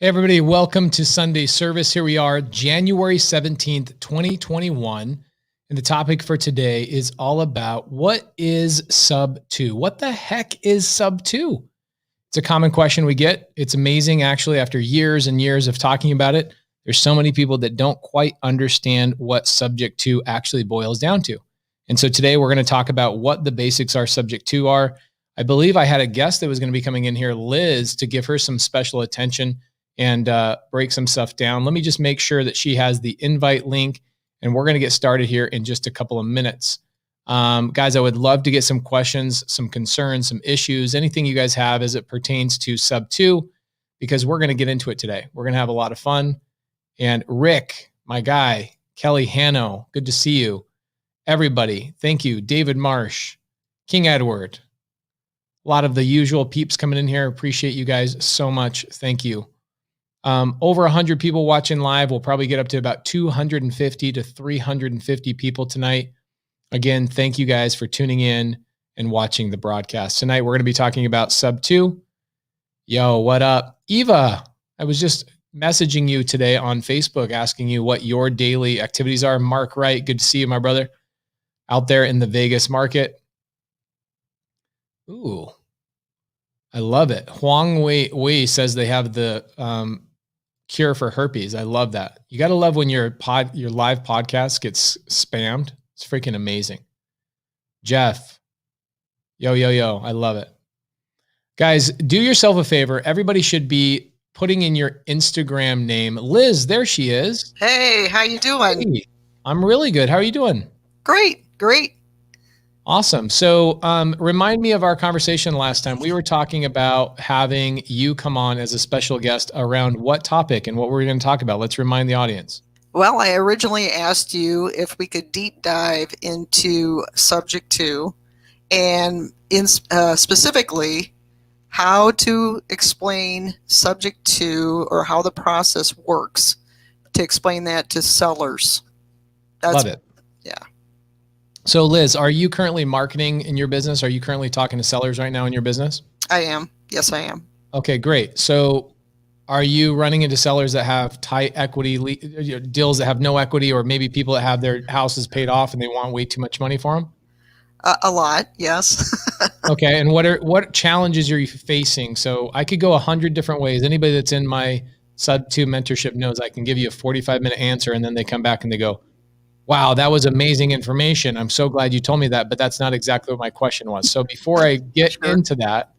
Hey everybody, welcome to Sunday service. Here we are, January 17th, 2021. And the topic for today is all about what is sub 2? What the heck is sub 2? It's a common question we get. It's amazing, actually, after years and years of talking about it, there's so many people that don't quite understand what subject to actually boils down to. And so today we're going to talk about what the basics are subject to are. I believe I had a guest that was going to be coming in here, Liz, to give her some special attention and break some stuff down. Let me just make sure that she has the invite link, and we're going to get started here in just a couple of minutes. Guys, I would love to get some questions, some concerns, some issues, anything you guys have as it pertains to sub 2, because we're going to get into it today. We're going to have a lot of fun. And Rick, my guy, Kelly Hanno, good to see you. Everybody, thank you. David Marsh, King Edward, a lot of the usual peeps coming in here. Appreciate you guys so much. Thank you. Over 100 people watching live. We'll probably get up to about 250 to 350 people tonight. Again, thank you guys for tuning in and watching the broadcast. Tonight, we're going to be talking about sub 2. Yo, what up? Eva, I was just messaging you today on Facebook, asking you what your daily activities are. Mark Wright, good to see you, my brother, out there in the Vegas market. Ooh, I love it. Huang Wei says they have the cure for herpes. I love that. You got to love when your live podcast gets spammed. It's freaking amazing. Jeff, yo. I love it. Guys, do yourself a favor. Everybody should be putting in your Instagram name. Liz, there she is. Hey, how you doing? Hey, I'm really good. How are you doing? Great. Awesome. So remind me of our conversation last time. We were talking about having you come on as a special guest around what topic and what we're going to talk about. Let's remind the audience. Well, I originally asked you if we could deep dive into subject 2 and specifically how to explain subject 2 or how the process works to explain that to sellers. Love it. Yeah. So Liz, are you currently marketing in your business? Are you currently talking to sellers right now in your business? I am. Yes, I am. Okay, great. So are you running into sellers that have tight equity deals that have no equity, or maybe people that have their houses paid off and they want way too much money for them? A lot, yes. Okay, and what challenges are you facing? So I could go 100 different ways. Anybody that's in my sub 2 mentorship knows I can give you a 45-minute answer, and then they come back and they go, wow, that was amazing information. I'm so glad you told me that, but that's not exactly what my question was. So before I get into that,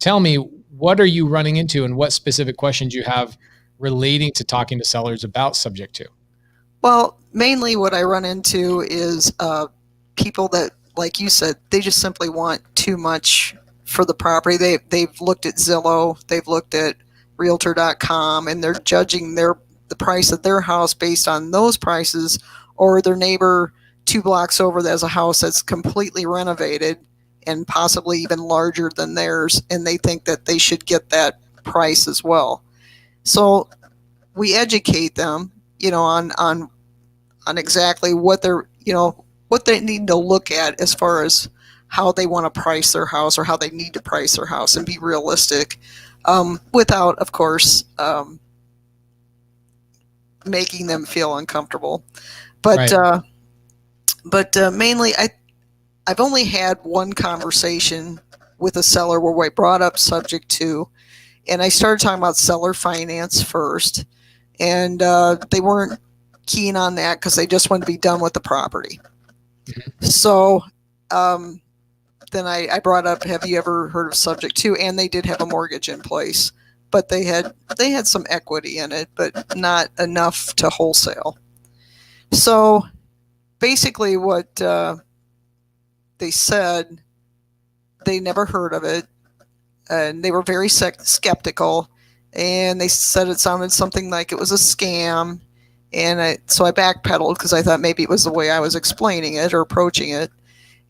tell me, what are you running into and what specific questions you have relating to talking to sellers about subject 2? Well, mainly what I run into is people that, like you said, they just simply want too much for the property. They've looked at Zillow, they've looked at Realtor.com, and they're judging the price of their house based on those prices, or their neighbor 2 blocks over that has a house that's completely renovated and possibly even larger than theirs, and they think that they should get that price as well. So we educate them, on exactly what what they need to look at as far as how they want to price their house or how they need to price their house, and be realistic, without, of course, making them feel uncomfortable. But Right. But mainly, I've only had one conversation with a seller where I brought up subject 2, and I started talking about seller finance first, and they weren't keen on that because they just wanted to be done with the property. Mm-hmm. So then I brought up, have you ever heard of subject 2? And they did have a mortgage in place, but they had some equity in it, but not enough to wholesale. So basically what they said, they never heard of it, and they were very skeptical, and they said it sounded something like it was a scam. And so I backpedaled because I thought maybe it was the way I was explaining it or approaching it.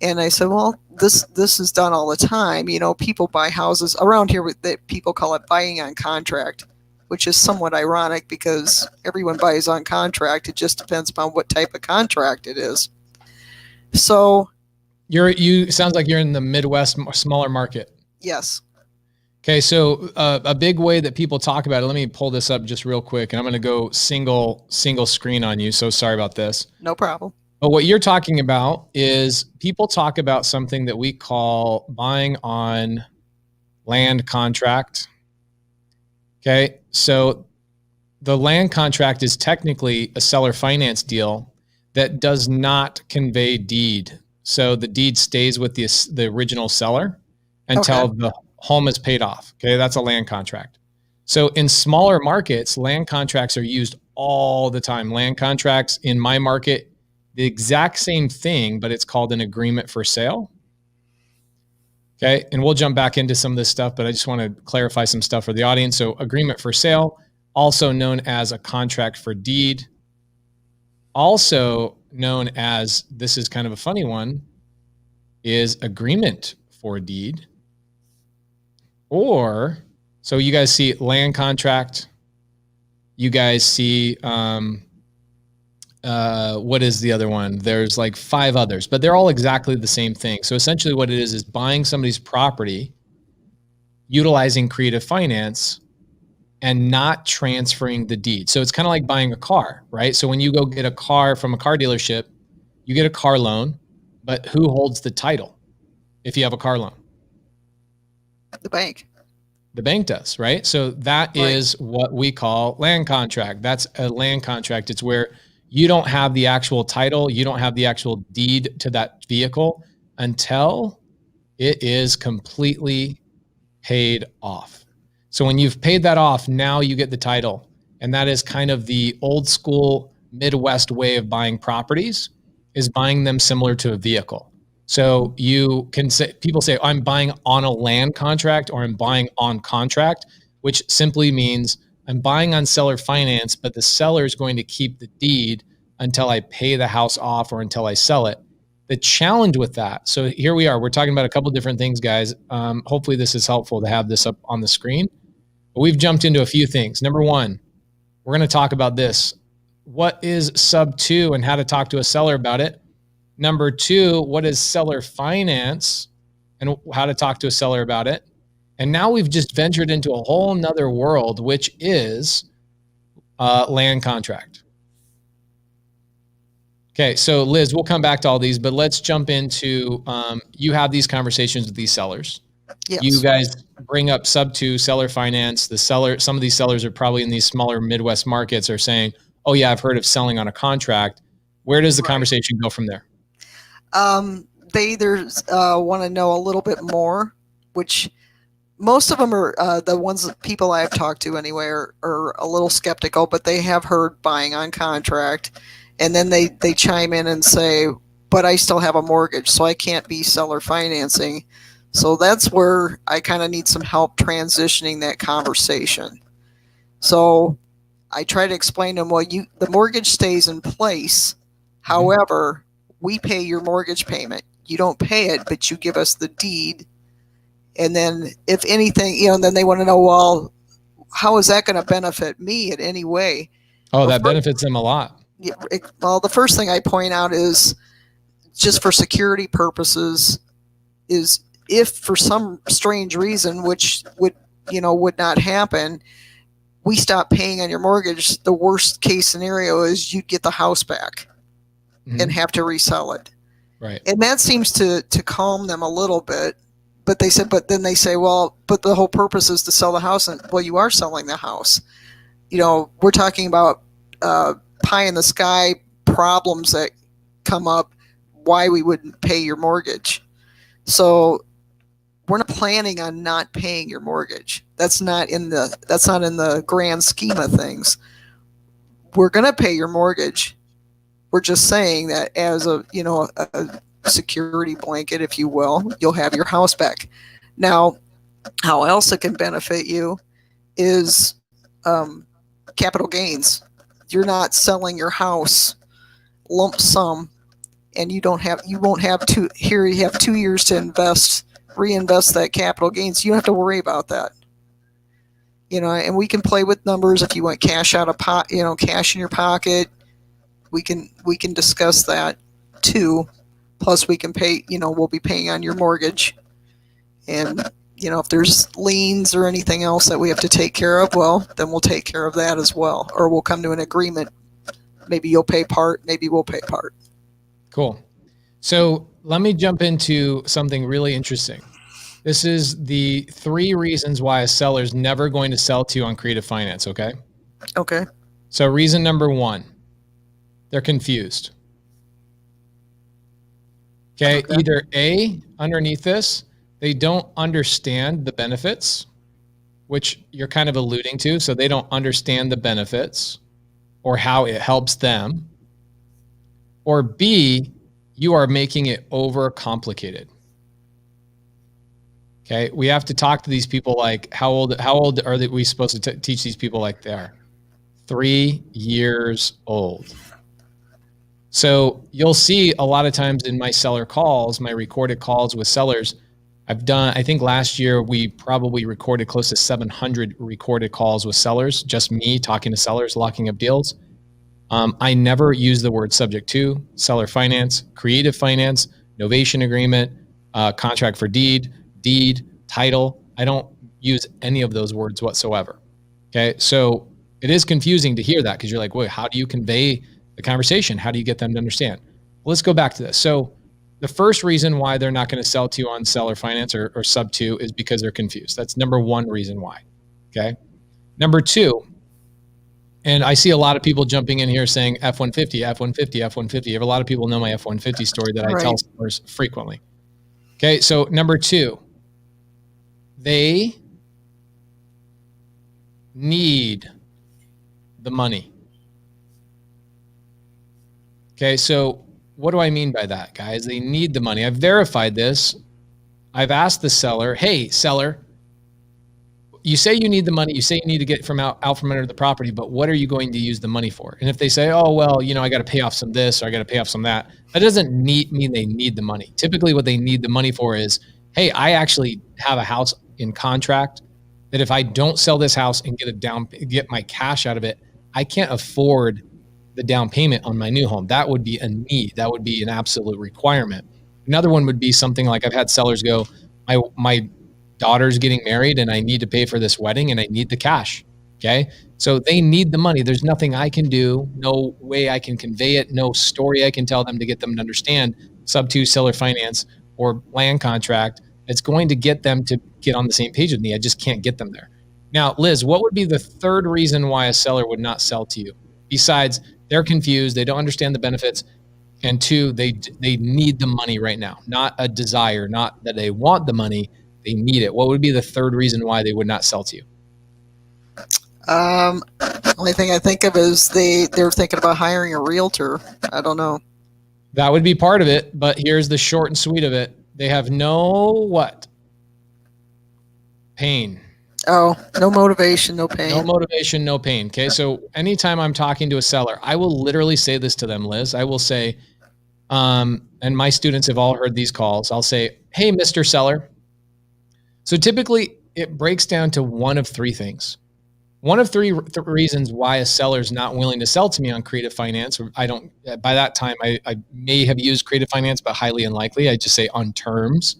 And I said, well, this is done all the time. People buy houses around here that people call it buying on contract, which is somewhat ironic because everyone buys on contract. It just depends upon what type of contract it is. So You sounds like you're in the Midwest smaller market. Yes. Okay, so a big way that people talk about it, let me pull this up just real quick, and I'm going to go single screen on you. So sorry about this. No problem. But what you're talking about is people talk about something that we call buying on land contract. Okay, so the land contract is technically a seller finance deal that does not convey deed. So the deed stays with the original seller until the home is paid off. Okay, that's a land contract. So in smaller markets, land contracts are used all the time. Land contracts in my market, the exact same thing, but it's called an agreement for sale. Okay, and we'll jump back into some of this stuff, but I just want to clarify some stuff for the audience. So agreement for sale, also known as a contract for deed, also known as, this is kind of a funny one, is agreement for deed. Or, so you guys see land contract, you guys see, what is the other one? There's like 5 others, but they're all exactly the same thing. So essentially what it is buying somebody's property, utilizing creative finance, and not transferring the deed. So it's kind of like buying a car, right? So when you go get a car from a car dealership, you get a car loan, but who holds the title if you have a car loan? The bank. The bank does, right? So that is what we call land contract. That's a land contract. It's where you don't have the actual title, you don't have the actual deed to that vehicle until it is completely paid off. So when you've paid that off, now you get the title. And that is kind of the old school Midwest way of buying properties, is buying them similar to a vehicle. So you can say, people say, I'm buying on a land contract, or I'm buying on contract, which simply means I'm buying on seller finance, but the seller is going to keep the deed until I pay the house off or until I sell it. The challenge with that, so here we are, we're talking about a couple different things, guys. Hopefully this is helpful to have this up on the screen. But we've jumped into a few things. Number one, we're going to talk about this. What is sub 2 and how to talk to a seller about it? Number 2, what is seller finance and how to talk to a seller about it? And now we've just ventured into a whole nother world, which is land contract. Okay, so Liz, we'll come back to all these, but let's jump into, you have these conversations with these sellers. Yes. You guys bring up sub 2 seller finance. The seller, some of these sellers are probably in these smaller Midwest markets are saying, oh yeah, I've heard of selling on a contract. Where does the conversation go from there? They either want to know a little bit more, which most of them are the ones that people I've talked to anyway are a little skeptical, but they have heard buying on contract. And then they chime in and say, but I still have a mortgage, so I can't be seller financing. So that's where I kind of need some help transitioning that conversation. So I try to explain to them, well, the mortgage stays in place. However, we pay your mortgage payment. You don't pay it, but you give us the deed. And then if anything, then they want to know, well, how is that going to benefit me in any way? Oh, well, that benefits them a lot. Yeah, well, the first thing I point out is just for security purposes is if for some strange reason, which would not happen, we stop paying on your mortgage, the worst case scenario is you'd get the house back and have to resell it. Right. And that seems to calm them a little bit. But then they say, well, but the whole purpose is to sell the house. And well, you are selling the house. We're talking about pie in the sky problems that come up, why we wouldn't pay your mortgage. So we're not planning on not paying your mortgage. That's not in the grand scheme of things. We're going to pay your mortgage. We're just saying that as a security blanket, if you will, you'll have your house back. Now, how else it can benefit you is capital gains. You're not selling your house lump sum, and you won't have to. Here you have 2 years to reinvest that capital gains. You don't have to worry about that. And we can play with numbers if you want cash out of cash in your pocket. We can discuss that too. Plus we can pay, we'll be paying on your mortgage. And if there's liens or anything else that we have to take care of, well, then we'll take care of that as well. Or we'll come to an agreement. Maybe you'll pay part, maybe we'll pay part. Cool. So let me jump into something really interesting. This is the 3 reasons why a seller is never going to sell to you on creative finance, okay? Okay. So reason number 1, they're confused. Okay, either A, underneath this, they don't understand the benefits, which you're kind of alluding to. So they don't understand the benefits or how it helps them. Or B, you are making it over complicated. Okay, we have to talk to these people like how old are we supposed to teach these people like they are? 3 years old. So you'll see a lot of times in my seller calls, my recorded calls with sellers, I think last year we probably recorded close to 700 recorded calls with sellers, just me talking to sellers, locking up deals. I never use the word subject to, seller finance, creative finance, novation agreement, contract for deed, title. I don't use any of those words whatsoever. Okay. So it is confusing to hear that because you're like, wait, how do you convey the conversation? How do you get them to understand? Well, let's go back to this. So the first reason why they're not going to sell to you on seller finance or sub 2 is because they're confused. That's number 1 reason why. Okay. Number 2, and I see a lot of people jumping in here saying F-150, F-150, F-150. A lot of people know my F-150 story that I tell sellers frequently. Okay. So number 2, they need the money. Okay, so what do I mean by that, guys? They need the money. I've verified this. I've asked the seller, hey, seller, you say you need the money. You say you need to get out from under the property, but what are you going to use the money for? And if they say, oh, well, I got to pay off some this or I got to pay off some that doesn't mean they need the money. Typically what they need the money for is, hey, I actually have a house in contract that if I don't sell this house and get my cash out of it, I can't afford the down payment on my new home. That would be a need. That would be an absolute requirement. Another one would be something like I've had sellers go, my daughter's getting married and I need to pay for this wedding and I need the cash. Okay. So they need the money. There's nothing I can do. No way I can convey it. No story I can tell them to get them to understand sub 2 seller finance or land contract. It's going to get them to get on the same page with me. I just can't get them there. Now, Liz, what would be the 3rd reason why a seller would not sell to you? Besides, they're confused, they don't understand the benefits, and 2, they need the money right now. Not a desire, not that they want the money, they need it. What would be the 3rd reason why they would not sell to you? Only thing I think of is they're thinking about hiring a realtor. I don't know. That would be part of it, but here's the short and sweet of it. They have no what? Pain. Oh, no motivation, no pain. No motivation, no pain. Okay. So anytime I'm talking to a seller, I will literally say this to them, Liz. I will say, and my students have all heard these calls. I'll say, hey, Mr. Seller. So typically it breaks down to one of 3 things. One of 3 reasons why a seller is not willing to sell to me on creative finance. By that time, I may have used creative finance, but highly unlikely. I just say on terms.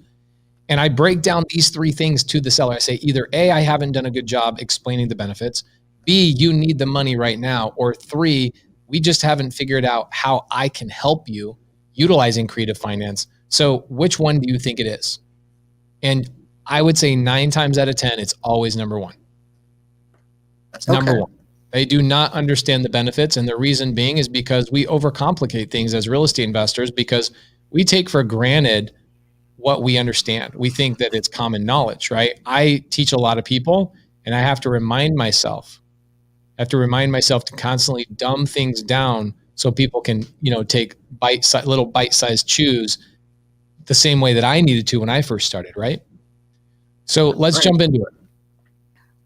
And I break down these 3 things to the seller. I say either A, I haven't done a good job explaining the benefits. B, you need the money right now. Or 3, we just haven't figured out how I can help you utilizing creative finance. So which one do you think it is? And I would say 9 times out of 10, it's always number 1. It's number 1. They do not understand the benefits. And the reason being is because we overcomplicate things as real estate investors because we take for granted what we understand. We think that it's common knowledge, right? I teach a lot of people and I have to remind myself to constantly dumb things down so people can, take little bite-sized chews the same way that I needed to when I first started, right? So let's jump into it.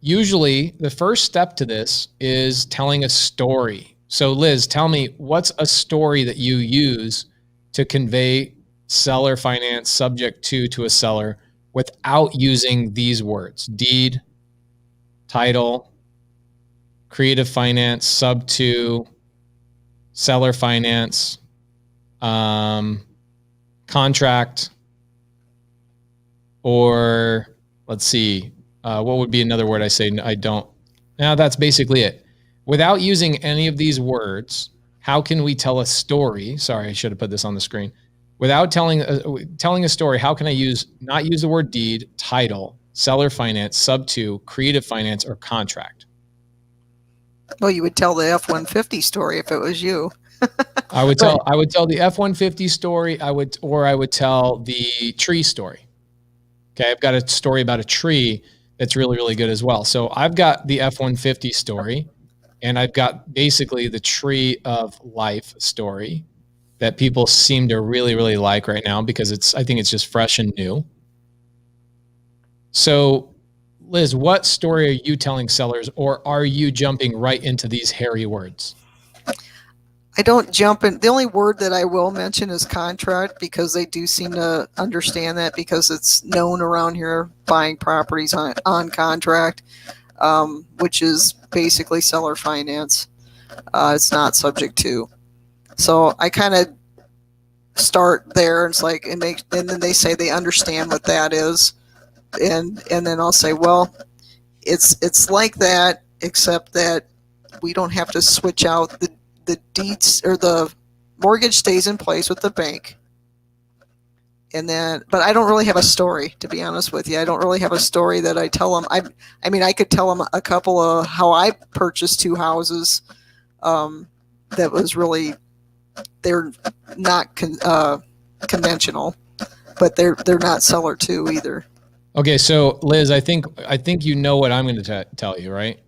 Usually the first step to this is telling a story. So Liz, tell me, what's a story that you use to convey seller finance subject to a seller without using these words: deed, title, creative finance, sub 2, seller finance, contract, or let's see, what would be another word I say I don't? Now that's basically it. Without using any of these words, how can we tell a story? Sorry, I should have put this on the screen. Without telling a story, how can I not use the word deed, title, seller finance, sub 2, creative finance, or contract? Well, you would tell the F-150 story if it was you. I would tell the F-150 story. I would tell the tree story. Okay, I've got a story about a tree that's really, really good as well. So I've got the F-150 story, and I've got basically the tree of life story that people seem to really, really like right now because I think it's just fresh and new. So, Liz, what story are you telling sellers, or are you jumping right into these hairy words? I don't jump in. The only word that I will mention is contract, because they do seem to understand that, because it's known around here, buying properties on contract, which is basically seller finance. It's not subject to. So I kind of start there. It's like, and then they say they understand what that is. And then I'll say, well, it's like that, except that we don't have to switch out the deeds, or the mortgage stays in place with the bank. And then, but I don't really have a story, to be honest with you. I don't really have a story that I tell them. I mean, I could tell them a couple of how I purchased 2 houses. That was really, they're not conventional, but they're not seller 2 either. Okay, so Liz, I think you know what I'm going to tell you, right?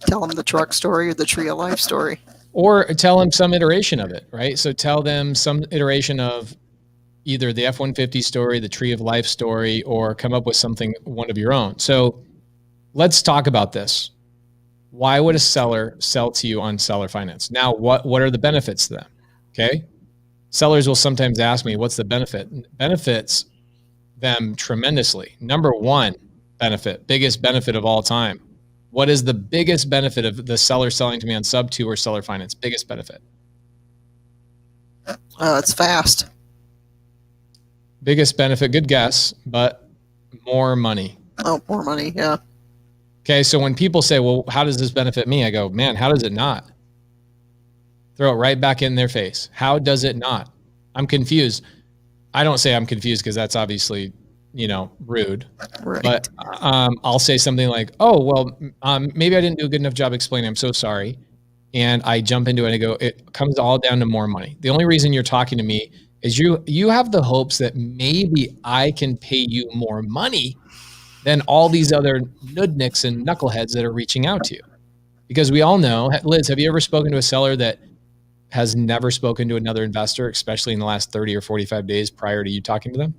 Tell them the truck story or the tree of life story. Or tell them some iteration of it, right? So tell them some iteration of either the F-150 story, the tree of life story, or come up with one of your own. So let's talk about this. Why would a seller sell to you on seller finance? Now, what are the benefits to them? Okay. Sellers will sometimes ask me, what's the benefit? Benefits them tremendously. Number 1 benefit, biggest benefit of all time. What is the biggest benefit of the seller selling to me on sub 2 or seller finance? Biggest benefit? It's fast. Biggest benefit, good guess, but more money. Oh, more money, yeah. Okay, so when people say, well, how does this benefit me? I go, man, how does it not? Throw it right back in their face. How does it not? I'm confused. I don't say I'm confused because that's obviously, rude. Right. But I'll say something like, oh, well, maybe I didn't do a good enough job explaining. I'm so sorry. And I jump into it and I go, it comes all down to more money. The only reason you're talking to me is you have the hopes that maybe I can pay you more money than all these other nudniks and knuckleheads that are reaching out to you. Because we all know, Liz, have you ever spoken to a seller that has never spoken to another investor, especially in the last 30 or 45 days prior to you talking to them?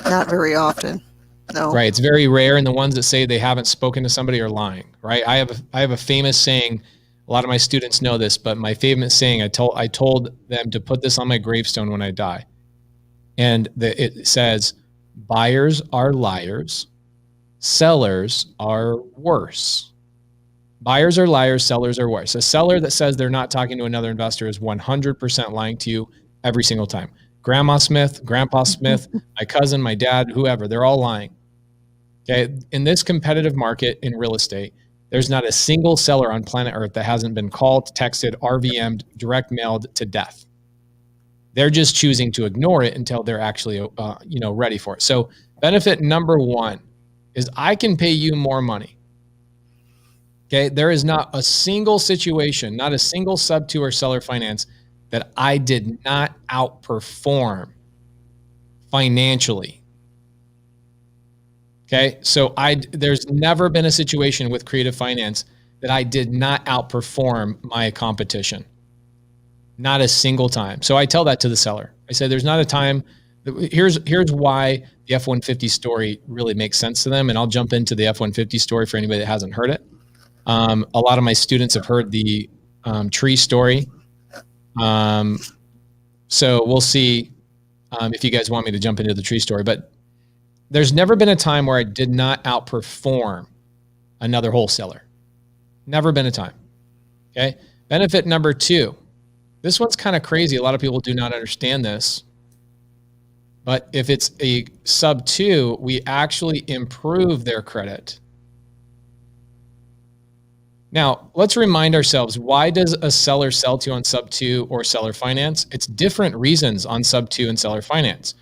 Not very often. No. Right. It's very rare. And the ones that say they haven't spoken to somebody are lying, right? I have a famous saying. A lot of my students know this, but my famous saying, I told them to put this on my gravestone when I die. And it says, buyers are liars, sellers are worse. Buyers are liars, sellers are worse. A seller that says they're not talking to another investor is 100% lying to you every single time. Grandma Smith, Grandpa Smith, my cousin, my dad, whoever, they're all lying. Okay. In this competitive market in real estate, there's not a single seller on planet Earth that hasn't been called, texted, RVM'd, direct mailed to death. They're just choosing to ignore it until they're actually, ready for it. So benefit number 1 is I can pay you more money. Okay. There is not a single situation, not a single sub 2 or seller finance that I did not outperform financially. Okay. So there's never been a situation with creative finance that I did not outperform my competition. Not a single time. So I tell that to the seller. I say, there's not a time. Here's why the F-150 story really makes sense to them. And I'll jump into the F-150 story for anybody that hasn't heard it. A lot of my students have heard the tree story. So we'll see if you guys want me to jump into the tree story. But there's never been a time where I did not outperform another wholesaler. Never been a time. Okay. Benefit number 2. This one's kind of crazy. A lot of people do not understand this. But if it's a sub 2, we actually improve their credit. Now, let's remind ourselves, why does a seller sell to you on sub 2 or seller finance? It's different reasons on sub 2 and seller finance.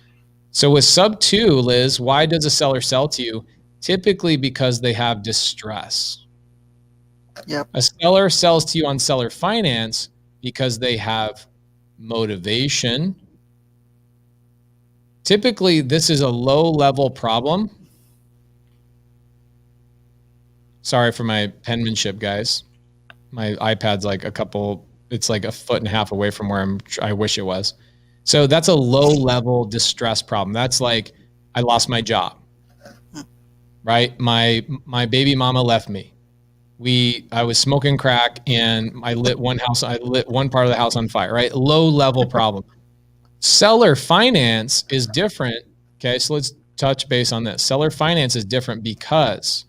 So with sub 2, Liz, why does a seller sell to you? Typically because they have distress. Yep. A seller sells to you on seller finance because they have motivation. Typically, this is a low-level problem. Sorry for my penmanship, guys. My iPad's like it's like a foot and a half away from where I wish it was. So that's a low-level distress problem. That's like, I lost my job, right? My baby mama left me. I was smoking crack and I lit one part of the house on fire, right? Low-level problem. Seller finance is different. Okay, so let's touch base on this. Seller finance is different because,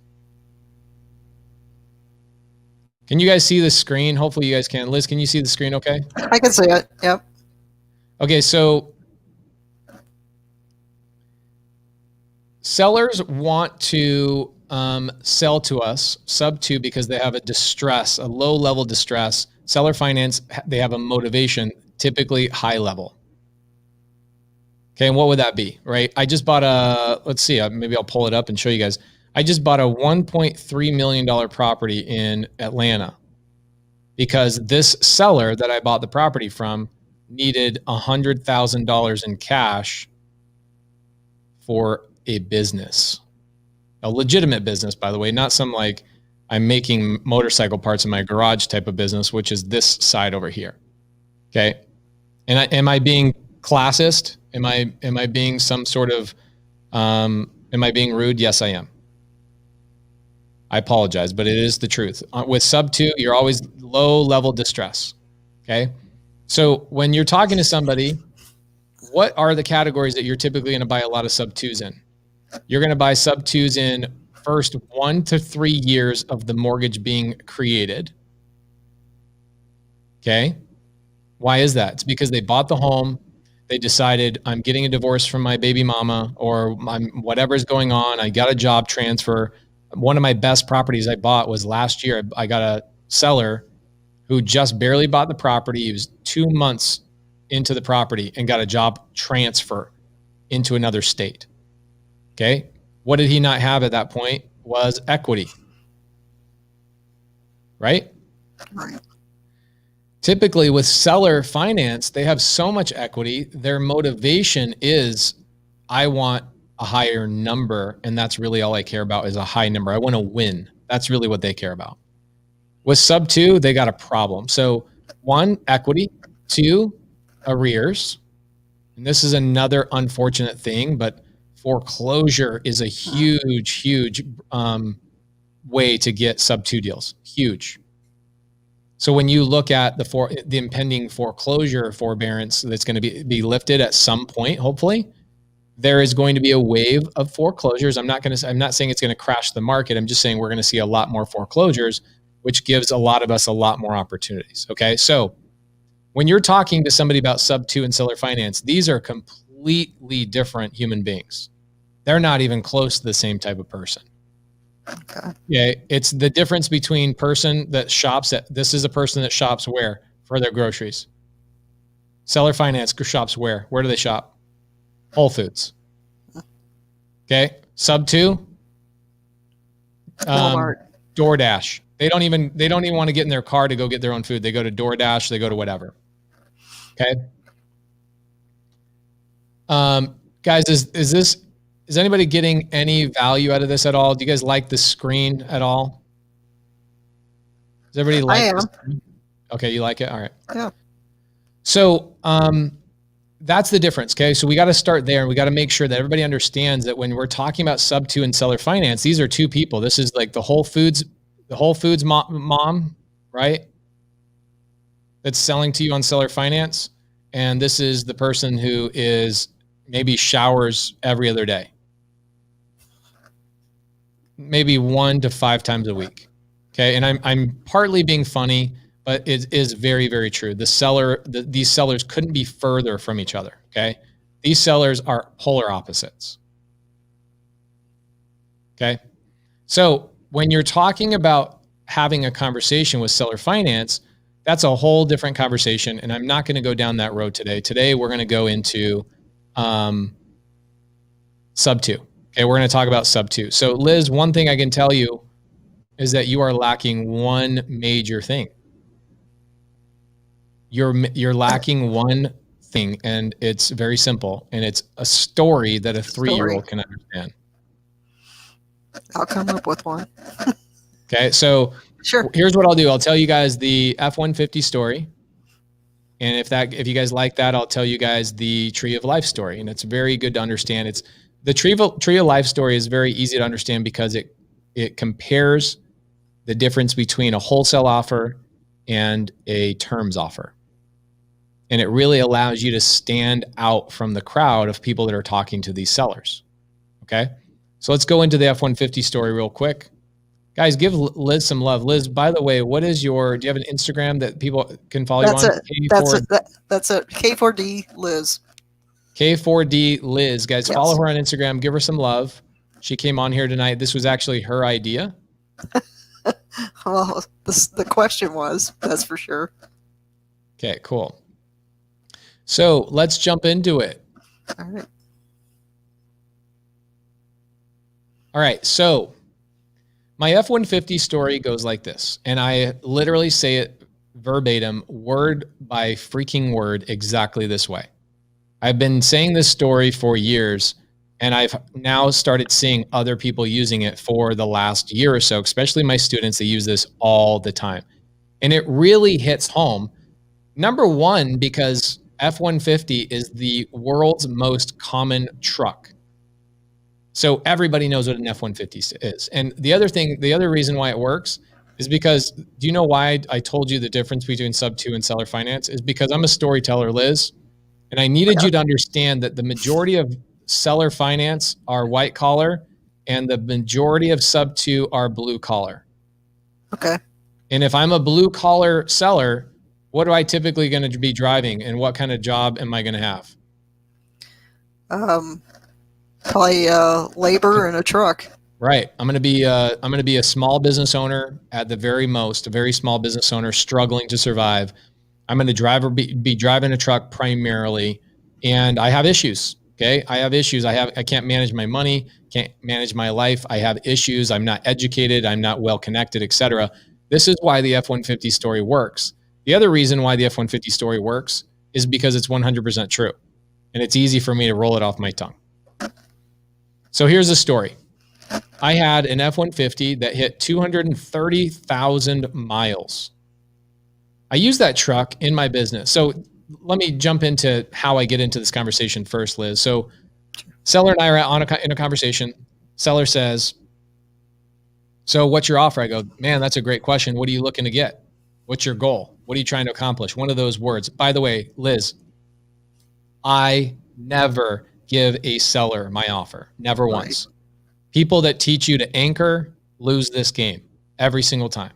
can you guys see the screen? Hopefully you guys can. Liz, can you see the screen okay? I can see it. Yep. Okay, so sellers want to sell to us sub 2 because they have a low-level distress. Seller finance, they have a motivation, typically high level. Okay, and what would that be, right? I just bought let's see, maybe I'll pull it up and show you guys. I just bought a $1.3 million property in Atlanta because this seller that I bought the property from needed $100,000 in cash for a business, a legitimate business, by the way, not some like I'm making motorcycle parts in my garage type of business, which is this side over here. Okay. And am I being classist? Am I being some sort of, am I being rude? Yes, I am. I apologize, but it is the truth. With sub 2, you're always low level distress. Okay. So when you're talking to somebody, what are the categories that you're typically going to buy a lot of sub 2s in? You're going to buy sub 2s in first 1 to 3 years of the mortgage being created. Okay. Why is that? It's because they bought the home. They decided, I'm getting a divorce from my baby mama, or whatever's going on. I got a job transfer. One of my best properties I bought was last year. I got a seller who just barely bought the property. He was 2 months into the property and got a job transfer into another state. Okay. What did he not have at that point? Was equity. Right? Right. Typically with seller finance, they have so much equity. Their motivation is, I want a higher number. And that's really all I care about is a high number. I want to win. That's really what they care about. With sub 2, they got a problem. So 1, equity. 2, arrears. And this is another unfortunate thing, but foreclosure is a huge way to get sub 2 deals. Huge. So when you look at the impending foreclosure forbearance that's going to be lifted at some point, hopefully, there is going to be a wave of foreclosures. I'm not saying it's going to crash the market. I'm just saying we're going to see a lot more foreclosures, which gives a lot of us a lot more opportunities. Okay. So when you're talking to somebody about sub 2 and seller finance, these are completely different human beings. They're not even close to the same type of person. Okay. Yeah, it's the difference between person that shops this is a person that shops where? For their groceries. Seller finance shops where? Where do they shop? Whole Foods. Okay. Sub 2. Walmart. DoorDash. They don't even want to get in their car to go get their own food. They go to DoorDash, they go to whatever. Okay. Guys, is anybody getting any value out of this at all? Do you guys like the screen at all? Does everybody like I am. this? Okay, you like it? All right. Yeah. So that's the difference. Okay. So we got to start there, and we got to make sure that everybody understands that when we're talking about sub 2 and seller finance, these are two people. This is like the Whole Foods mom, right? That's selling to you on seller finance. And this is the person who is maybe showers every other day, maybe 1 to 5 times a week. Okay. And I'm partly being funny, but it is very, very true. These sellers couldn't be further from each other. Okay. These sellers are polar opposites. Okay. So when you're talking about having a conversation with seller finance, that's a whole different conversation. And I'm not going to go down that road today. Today, we're going to go into sub 2. Okay. We're going to talk about sub 2. So Liz, one thing I can tell you is that you are lacking one major thing. You're lacking one thing, and it's very simple, and it's a story that a 3-year-old can understand. I'll come up with one. Okay, so sure. Here's what I'll do. I'll tell you guys the F-150 story, and if you guys like that, I'll tell you guys the Tree of Life story, and it's very good to understand. It's the Tree of Life story is very easy to understand because it compares the difference between a wholesale offer and a terms offer. And it really allows you to stand out from the crowd of people that are talking to these sellers. Okay. So let's go into the F-150 story real quick. Guys, give Liz some love. Liz, by the way, do you have an Instagram that people can follow you on? That's it. K4D Liz. K4D Liz. Guys, yes. Follow her on Instagram. Give her some love. She came on here tonight. This was actually her idea. Well, the question was, that's for sure. Okay, cool. So let's jump into it. All right. All right. So my F-150 story goes like this, and I literally say it verbatim, word by freaking word, exactly this way. I've been saying this story for years, and I've now started seeing other people using it for the last year or so, especially my students that use this all the time. And it really hits home. Number one, because F-150 is the world's most common truck. So everybody knows what an F-150 is. And the other reason why it works is because, do you know why I told you the difference between sub 2 and seller finance? Is because I'm a storyteller, Liz, and I needed you to understand that the majority of seller finance are white collar and the majority of sub 2 are blue collar. Okay. And if I'm a blue collar seller, what do I typically going to be driving, and what kind of job am I going to have? Probably labor in a truck. Right. I'm going to be a small business owner at the very most, a very small business owner struggling to survive. I'm going to be driving a truck primarily, and I have issues. Okay. I have issues. I can't manage my money, can't manage my life. I have issues. I'm not educated. I'm not well connected, etc. This is why the F-150 story works. The other reason why the F-150 story works is because it's 100% true, and it's easy for me to roll it off my tongue. So here's the story. I had an F-150 that hit 230,000 miles. I use that truck in my business. So let me jump into how I get into this conversation first, Liz. So seller and I are in a conversation. Seller says, so what's your offer? I go, man, that's a great question. What are you looking to get? What's your goal? What are you trying to accomplish? One of those words. By the way, Liz, I never give a seller my offer. Never once. People that teach you to anchor lose this game every single time.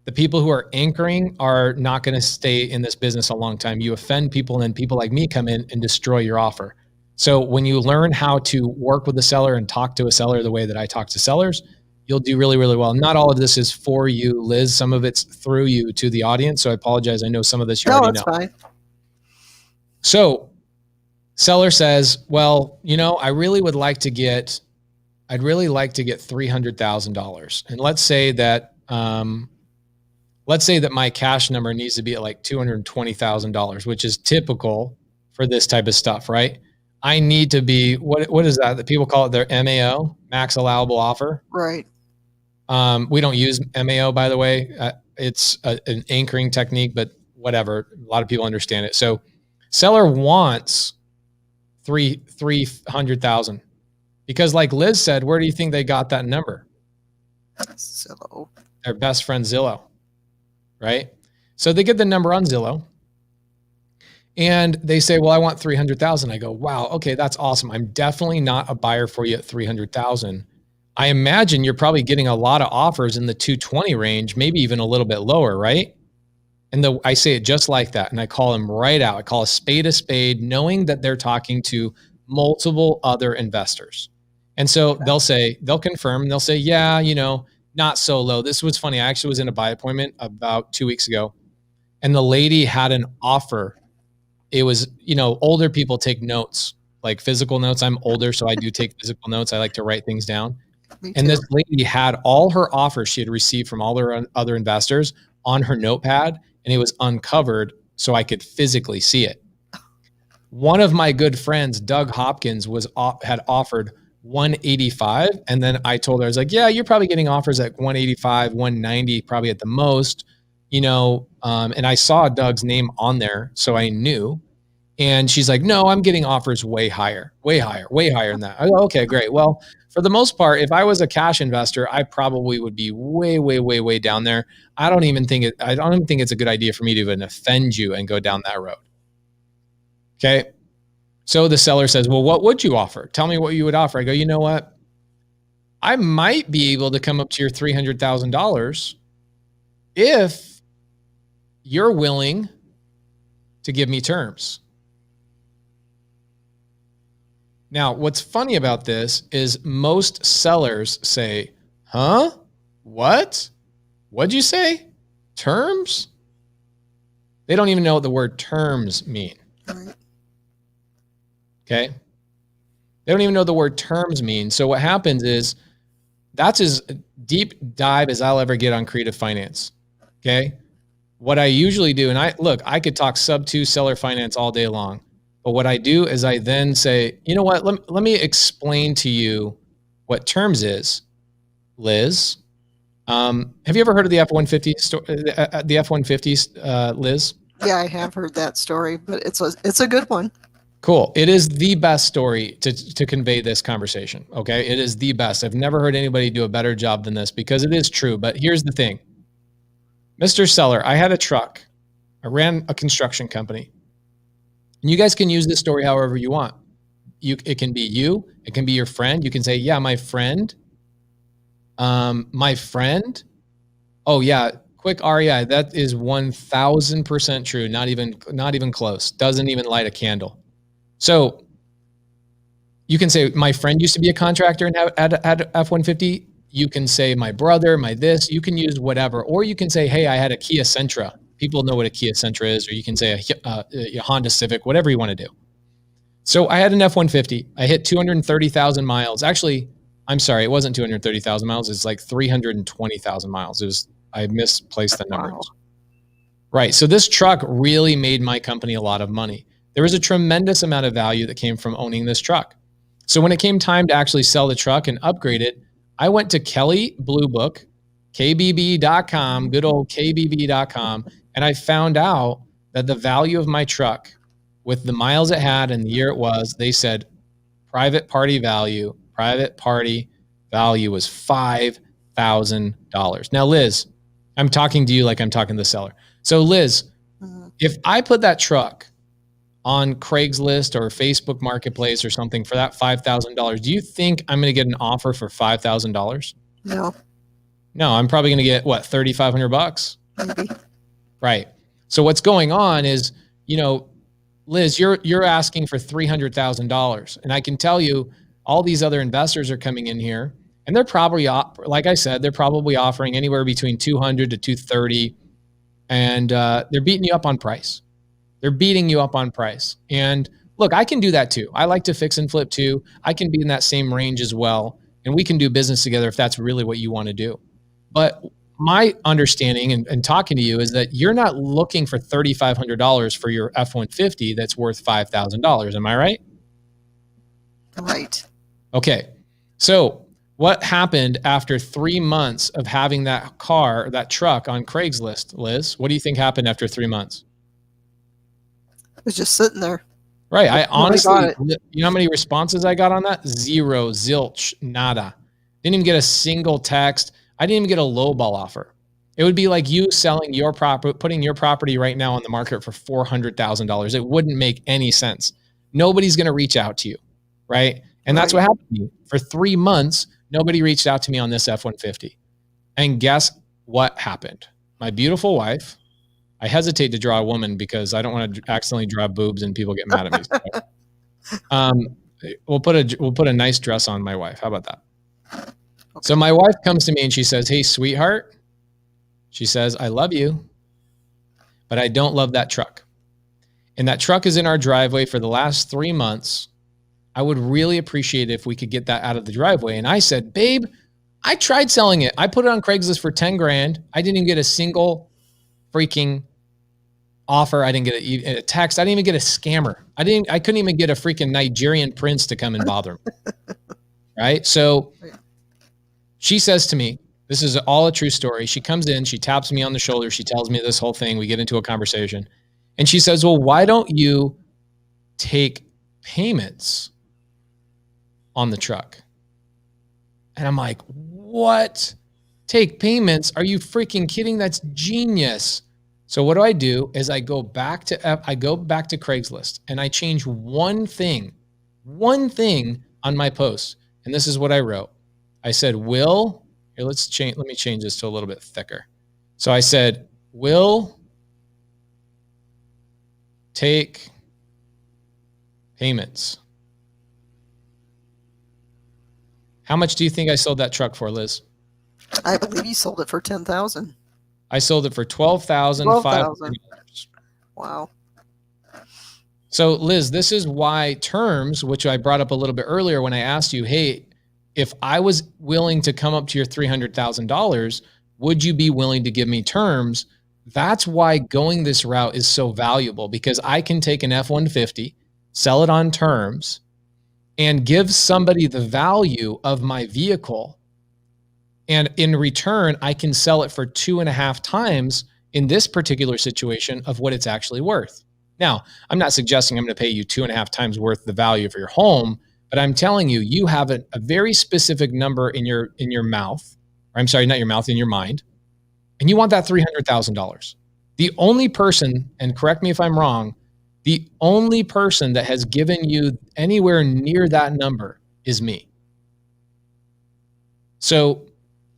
The people who are anchoring are not going to stay in this business a long time. You offend people, and then people like me come in and destroy your offer. So when you learn how to work with a seller and talk to a seller the way that I talk to sellers, you'll do really, really well. Not all of this is for you, Liz. Some of it's through you to the audience. So I apologize. I know some of this you already know. No, that's fine. So seller says, well, I'd really like to get $300,000. And let's say that my cash number needs to be at like $220,000, which is typical for this type of stuff, right? I need to be, what is that? That people call it their MAO, max allowable offer. Right. We don't use MAO, by the way. It's an anchoring technique, but whatever. A lot of people understand it. So seller wants 300,000 because, like Liz said, where do you think they got that number? Zillow. Their best friend Zillow, right? So they get the number on Zillow, and they say, "Well, I want 300,000." I go, "Wow, okay, that's awesome. I'm definitely not a buyer for you at 300,000. I imagine you're probably getting a lot of offers in the 220 range, maybe even a little bit lower, right?" And I say it just like that. And I call them right out. I call a spade, knowing that they're talking to multiple other investors. And so they'll confirm, they'll say, yeah, not so low. This was funny. I actually was in a buy appointment about 2 weeks ago, and the lady had an offer. It was, older people take notes, like physical notes. I'm older, so I do take physical notes. I like to write things down. And this lady had all her offers she had received from all her other investors on her notepad, and it was uncovered so I could physically see it. One of my good friends, Doug Hopkins, had offered 185. And then I told her, I was like, yeah, you're probably getting offers at 185, 190, probably at the most, and I saw Doug's name on there, so I knew. And she's like, no, I'm getting offers way higher than that. I go, okay, great. Well, for the most part, if I was a cash investor, I probably would be way down there. I don't even think it's a good idea for me to even offend you and go down that road. Okay. So the seller says, well, what would you offer? Tell me what you would offer. I go, you know what? I might be able to come up to your $300,000 if you're willing to give me terms. Now, what's funny about this is most sellers say, huh? What? What'd you say? Terms? They don't even know what the word terms mean. Okay? They don't even know the word terms mean. So what happens is that's as deep dive as I'll ever get on creative finance. Okay? What I usually do, and I could talk sub 2 seller finance all day long. But what I do is I then say, you know what, let me explain to you what terms is, Liz. Have you ever heard of the F-150 the F-150s, Liz? Yeah, I have heard that story, but it's a good one. Cool. It is the best story to convey this conversation. Okay. It is the best. I've never heard anybody do a better job than this because it is true. But here's the thing. Mr. Seller, I had a truck. I ran a construction company. And you guys can use this story however you want. It can be you. It can be your friend. You can say, yeah, my friend. Oh yeah, quick REI. That is 1000% true. Not even close. Doesn't even light a candle. So you can say, my friend used to be a contractor and had F-150. You can say, my brother, my this. You can use whatever. Or you can say, hey, I had a Kia Sentra. People know what a Kia Sentra is. Or you can say a Honda Civic, whatever you want to do. So I had an F-150. I hit 230,000 miles. Actually, I'm sorry, it wasn't 230,000 miles. It's like 320,000 miles. I misplaced the numbers. Wow. Right. So this truck really made my company a lot of money. There was a tremendous amount of value that came from owning this truck. So when it came time to actually sell the truck and upgrade it, I went to Kelley Blue Book, KBB.com, good old KBB.com, and I found out that the value of my truck with the miles it had and the year it was, they said private party value was $5,000. Now, Liz, I'm talking to you like I'm talking to the seller. So Liz, if I put that truck on Craigslist or Facebook Marketplace or something for that $5,000, do you think I'm going to get an offer for $5,000? No, I'm probably going to get what, $3,500? Maybe. Right. So what's going on is, Liz, you're asking for $300,000, and I can tell you all these other investors are coming in here, and they're probably, like I said, they're probably offering anywhere between 200 to 230, and they're beating you up on price. And look, I can do that too. I like to fix and flip too. I can be in that same range as well, and we can do business together if that's really what you want to do. But my understanding and talking to you is that you're not looking for $3,500 for your F-150 that's worth $5,000. Am I right? Right. Okay. So what happened after 3 months of having that truck on Craigslist, Liz? What do you think happened after 3 months? It was just sitting there. Right. I honestly, you know how many responses I got on that? Zero, zilch, nada. Didn't even get a single text. I didn't even get a lowball offer. It would be like you selling your property, putting your property right now on the market for $400,000. It wouldn't make any sense. Nobody's going to reach out to you, right? And that's what happened to me. For 3 months, nobody reached out to me on this F-150. And guess what happened? My beautiful wife I hesitate to draw a woman because I don't want to accidentally draw boobs and people get mad at me. So, we'll put a nice dress on my wife. How about that? Okay. So my wife comes to me and she says, "Hey, sweetheart," she says, "I love you, but I don't love that truck. And that truck is in our driveway for the last 3 months. I would really appreciate it if we could get that out of the driveway." And I said, "Babe, I tried selling it. I put it on Craigslist for 10 grand. I didn't even get a single freaking offer. I didn't get a text. I didn't even get a scammer. I couldn't even get a freaking Nigerian prince to come and bother me." Right? So she says to me, this is all a true story. She comes in, she taps me on the shoulder. She tells me this whole thing. We get into a conversation and she says, "Well, why don't you take payments on the truck?" And I'm like, "What? Take payments? Are you freaking kidding? That's genius." So what I do is I go back to Craigslist and I change one thing on my post. And this is what I wrote. I said, let me change this to a little bit thicker. So I said, "Will take payments." How much do you think I sold that truck for, Liz? I believe you sold it for $10,000. I sold it for $12,500. Wow. So Liz, this is why terms, which I brought up a little bit earlier when I asked you, "Hey, if I was willing to come up to your $300,000, would you be willing to give me terms?" That's why going this route is so valuable, because I can take an F-150, sell it on terms, and give somebody the value of my vehicle. And in return, I can sell it for 2.5 times in this particular situation of what it's actually worth. Now, I'm not suggesting I'm going to pay you 2.5 times worth the value for your home, but I'm telling you, you have a very specific number in your mouth, or I'm sorry, not your mouth, in your mind, and you want that $300,000. The only person, and correct me if I'm wrong, the only person that has given you anywhere near that number is me. So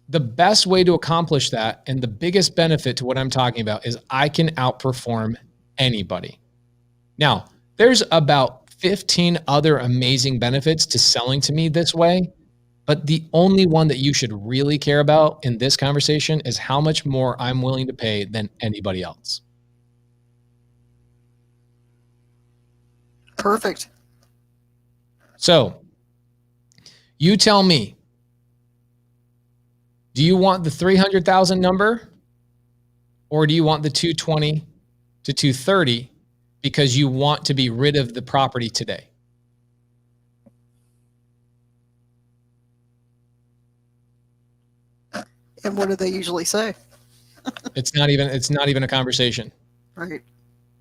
the best way to accomplish that, and the biggest benefit to what I'm talking about, is I can outperform anybody. Now, there's about 15 other amazing benefits to selling to me this way, but the only one that you should really care about in this conversation is how much more I'm willing to pay than anybody else. Perfect. So you tell me, do you want the 300,000 number, or do you want the 220 to 230 because you want to be rid of the property today? And what do they usually say? It's not even a conversation. Right.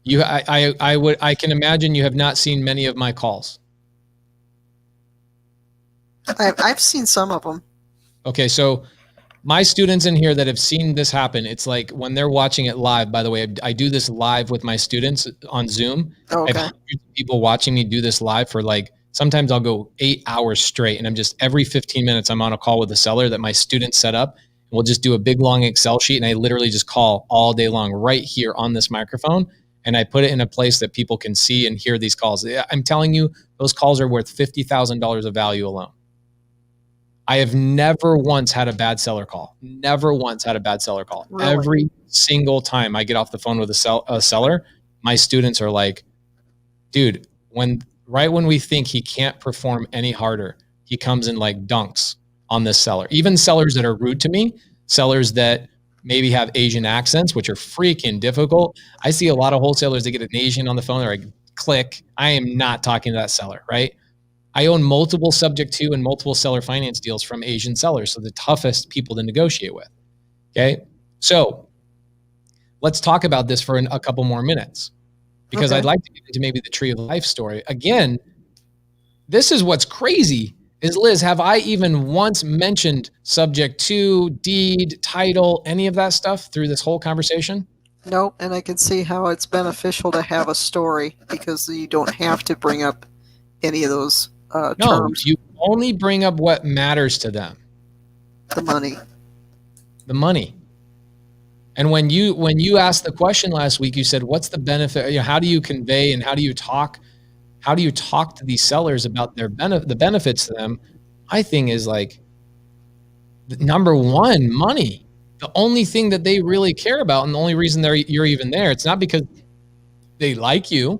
I can imagine you have not seen many of my calls. I've seen some of them. Okay, so my students in here that have seen this happen, it's like when they're watching it live. By the way, I do this live with my students on Zoom. Okay. I have hundreds of people watching me do this live for sometimes I'll go 8 hours straight, and I'm just every 15 minutes I'm on a call with a seller that my students set up. We'll just do a big long Excel sheet, and I literally just call all day long right here on this microphone, and I put it in a place that people can see and hear these calls. I'm telling you, those calls are worth $50,000 of value alone. I have never once had a bad seller call. Never once had a bad seller call. Really? Every single time I get off the phone with a seller, my students are like, "Dude, right when we think he can't perform any harder, he comes in like dunks on this seller." Even sellers that are rude to me, sellers that maybe have Asian accents, which are freaking difficult. I see a lot of wholesalers that get an Asian on the phone. They're like, "Click." I am not talking to that seller, right? I own multiple subject to and multiple seller finance deals from Asian sellers, so the toughest people to negotiate with. Okay, so let's talk about this for a couple more minutes, because I'd like to get into maybe the tree of life story. Again, this is what's crazy is, Liz, have I even once mentioned subject to, deed, title, any of that stuff through this whole conversation? Nope, and I can see how it's beneficial to have a story, because you don't have to bring up any of those terms. You only bring up what matters to them. The money. The money. And when you asked the question last week, you said, what's the benefit? How do you convey and how do you talk to these sellers about the benefits to them? My thing is like, number one, money. The only thing that they really care about, and the only reason you're even there, it's not because they like you.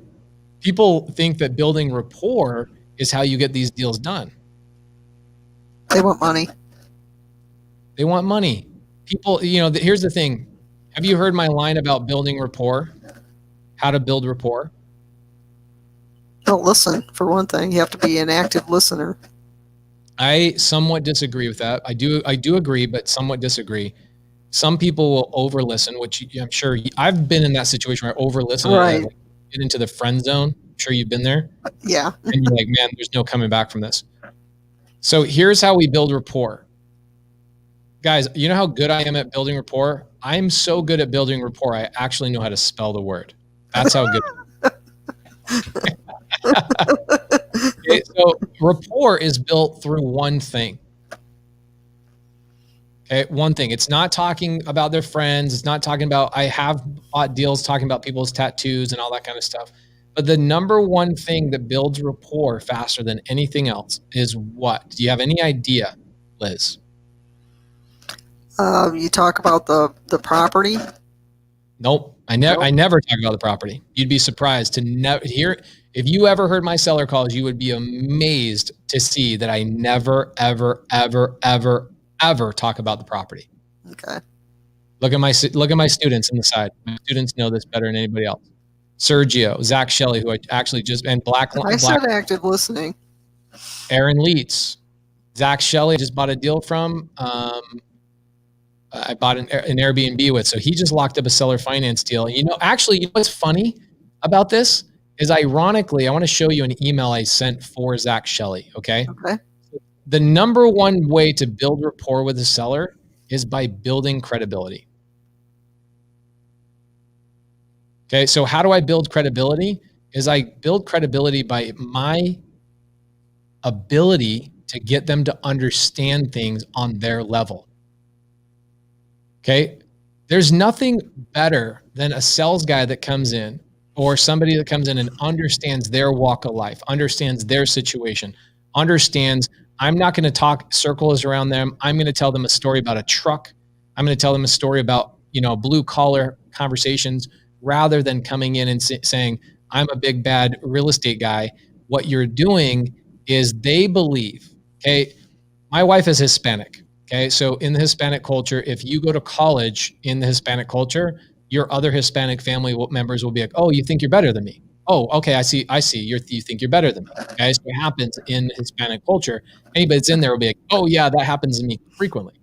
People think that building rapport is how you get these deals done. They want money. They want money. People, here's the thing. Have you heard my line about building rapport? How to build rapport? Don't listen, for one thing. You have to be an active listener. I somewhat disagree with that. I do agree, but somewhat disagree. Some people will over-listen, which I'm sure I've been in that situation where I over-listen and I get into the friend zone. I'm sure you've been there. Yeah. And you're like, man, there's no coming back from this. So here's how we build rapport. Guys, you know how good I am at building rapport? I'm so good at building rapport, I actually know how to spell the word. That's how good. Okay, so rapport is built through one thing. Okay, one thing. It's not talking about their friends. It's not talking about, I have bought deals talking about people's tattoos and all that kind of stuff. But the number one thing that builds rapport faster than anything else is what? Do you have any idea, Liz? You talk about the property? Nope. I never talk about the property. You'd be surprised to never hear. If you ever heard my seller calls, you would be amazed to see that I never, ever, ever, ever, ever talk about the property. Okay. Look at my students on the side. My students know this better than anybody else. Sergio, Zach Shelley, who I actually and I said active listening. Aaron Leitz, Zach Shelley just bought a deal from. I bought an Airbnb with, so he just locked up a seller finance deal. Actually, what's funny about this is, ironically, I want to show you an email I sent for Zach Shelley. Okay. Okay. The number one way to build rapport with a seller is by building credibility. Okay. So how do I build credibility? Is I build credibility by my ability to get them to understand things on their level. Okay. There's nothing better than a sales guy that comes in, or somebody that comes in and understands their walk of life, understands their situation, understands I'm not going to talk circles around them. I'm going to tell them a story about a truck. I'm going to tell them a story about, blue collar conversations, rather than coming in and saying, I'm a big bad real estate guy. What you're doing is they believe, okay, my wife is Hispanic. Okay. So in the Hispanic culture, if you go to college in the Hispanic culture, your other Hispanic family members will be like, oh, you think you're better than me. Oh, okay. I see. You think you're better than me. Okay. So it happens in Hispanic culture. Anybody that's in there will be like, oh yeah, that happens to me frequently.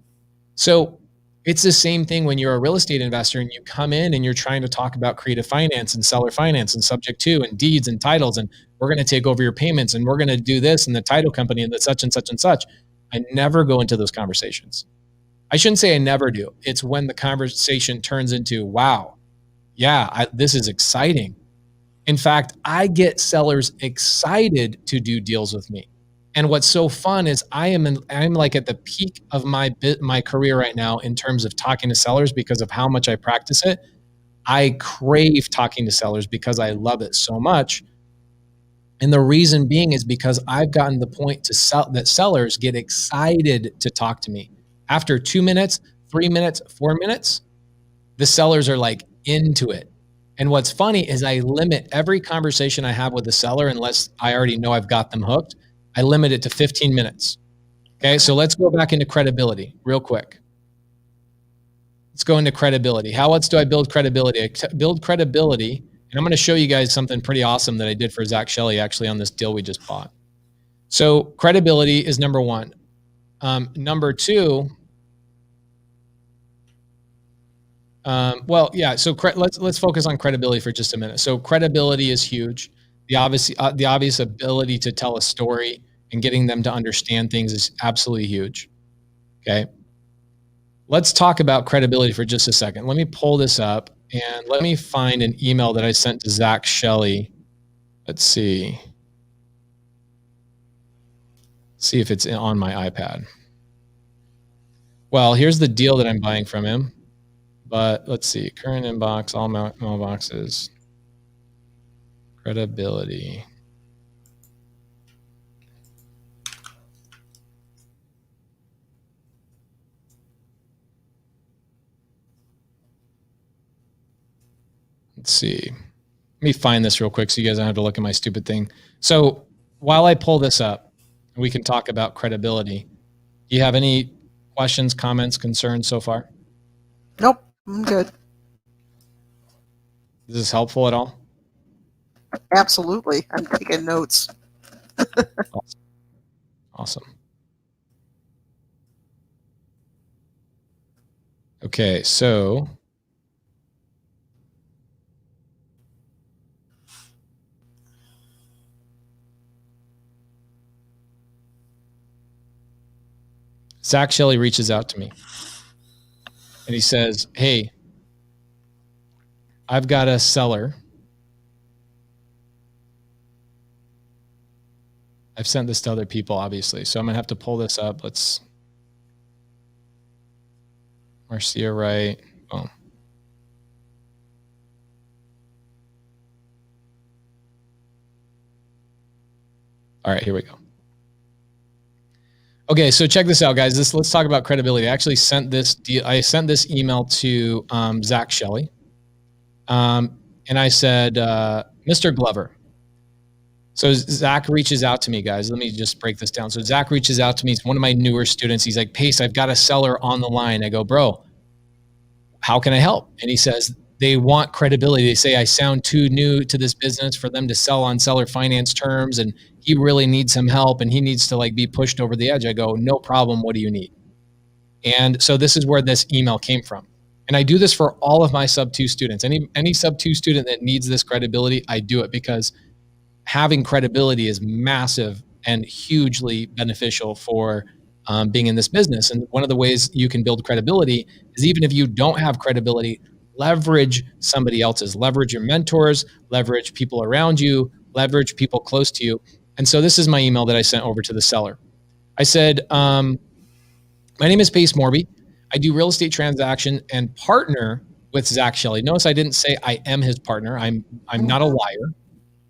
So it's the same thing when you're a real estate investor and you come in and you're trying to talk about creative finance and seller finance and subject to and deeds and titles, and we're going to take over your payments and we're going to do this and the title company and the such and such and such. I never go into those conversations. I shouldn't say I never do. It's when the conversation turns into, wow, yeah, this is exciting. In fact, I get sellers excited to do deals with me. And what's so fun is I'm like at the peak of my career right now in terms of talking to sellers because of how much I practice it. I crave talking to sellers because I love it so much. And the reason being is because I've gotten the point that sellers get excited to talk to me. After 2 minutes, 3 minutes, 4 minutes, the sellers are like into it. And what's funny is I limit every conversation I have with the seller, unless I already know I've got them hooked, I limit it to 15 minutes. Okay, so let's go back into credibility real quick. Let's go into credibility. How else do I build credibility? Build credibility. And I'm going to show you guys something pretty awesome that I did for Zach Shelley actually on this deal we just bought. So credibility is number one. Number two, so let's focus on credibility for just a minute. So credibility is huge. The obvious ability to tell a story and getting them to understand things is absolutely huge. Okay. Let's talk about credibility for just a second. Let me pull this up and let me find an email that I sent to Zach Shelley. Let's see if it's on my iPad. Well, here's the deal that I'm buying from him. But let's see, current inbox, all mailboxes, credibility. Let's see. Let me find this real quick so you guys don't have to look at my stupid thing. So while I pull this up, we can talk about credibility. Do you have any questions, comments, concerns so far? Nope, I'm good. Is this helpful at all? Absolutely. I'm taking notes. Awesome. Okay, so Zach Shelley reaches out to me and he says, hey, I've got a seller. I've sent this to other people, obviously. So I'm going to have to pull this up. Let's Marcia Wright. Boom. All right, here we go. Okay, so check this out, guys. Let's talk about credibility. I actually sent this email to Zach Shelley. And I said, Mr. Glover. So Zach reaches out to me, guys. Let me just break this down. So Zach reaches out to me. He's one of my newer students. He's like, Pace, I've got a seller on the line. I go, bro, how can I help? And he says, they want credibility. They say, I sound too new to this business for them to sell on seller finance terms. And he really needs some help and he needs to like be pushed over the edge. I go, no problem. What do you need? And so this is where this email came from. And I do this for all of my sub 2 students. Any sub 2 student that needs this credibility, I do it because having credibility is massive and hugely beneficial for being in this business. And one of the ways you can build credibility is even if you don't have credibility, leverage somebody else's, leverage your mentors, leverage people around you, leverage people close to you. And so this is my email that I sent over to the seller. I said, my name is Pace Morby. I do real estate transaction and partner with Zach Shelley. Notice I didn't say I am his partner. I'm not a liar.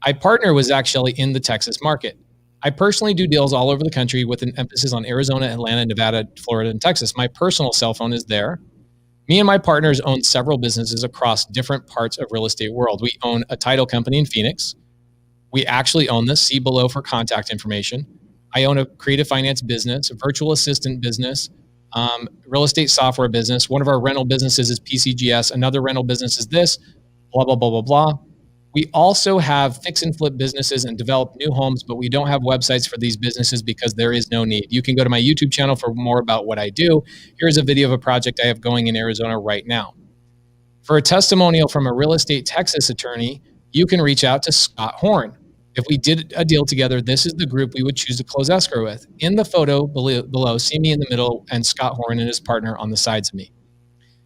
I partner with Zach Shelley in the Texas market. I personally do deals all over the country with an emphasis on Arizona, Atlanta, Nevada, Florida, and Texas. My personal cell phone is there. Me and my partners own several businesses across different parts of real estate world. We own a title company in Phoenix. We actually own this. See below for contact information. I own a creative finance business, a virtual assistant business, real estate software business. One of our rental businesses is PCGS. Another rental business is this, blah, blah, blah, blah, blah. We also have fix and flip businesses and develop new homes, but we don't have websites for these businesses because there is no need. You can go to my YouTube channel for more about what I do. Here's a video of a project I have going in Arizona right now. For a testimonial from a real estate Texas attorney, you can reach out to Scott Horn. If we did a deal together, this is the group we would choose to close escrow with. In the photo below, see me in the middle and Scott Horn and his partner on the sides of me.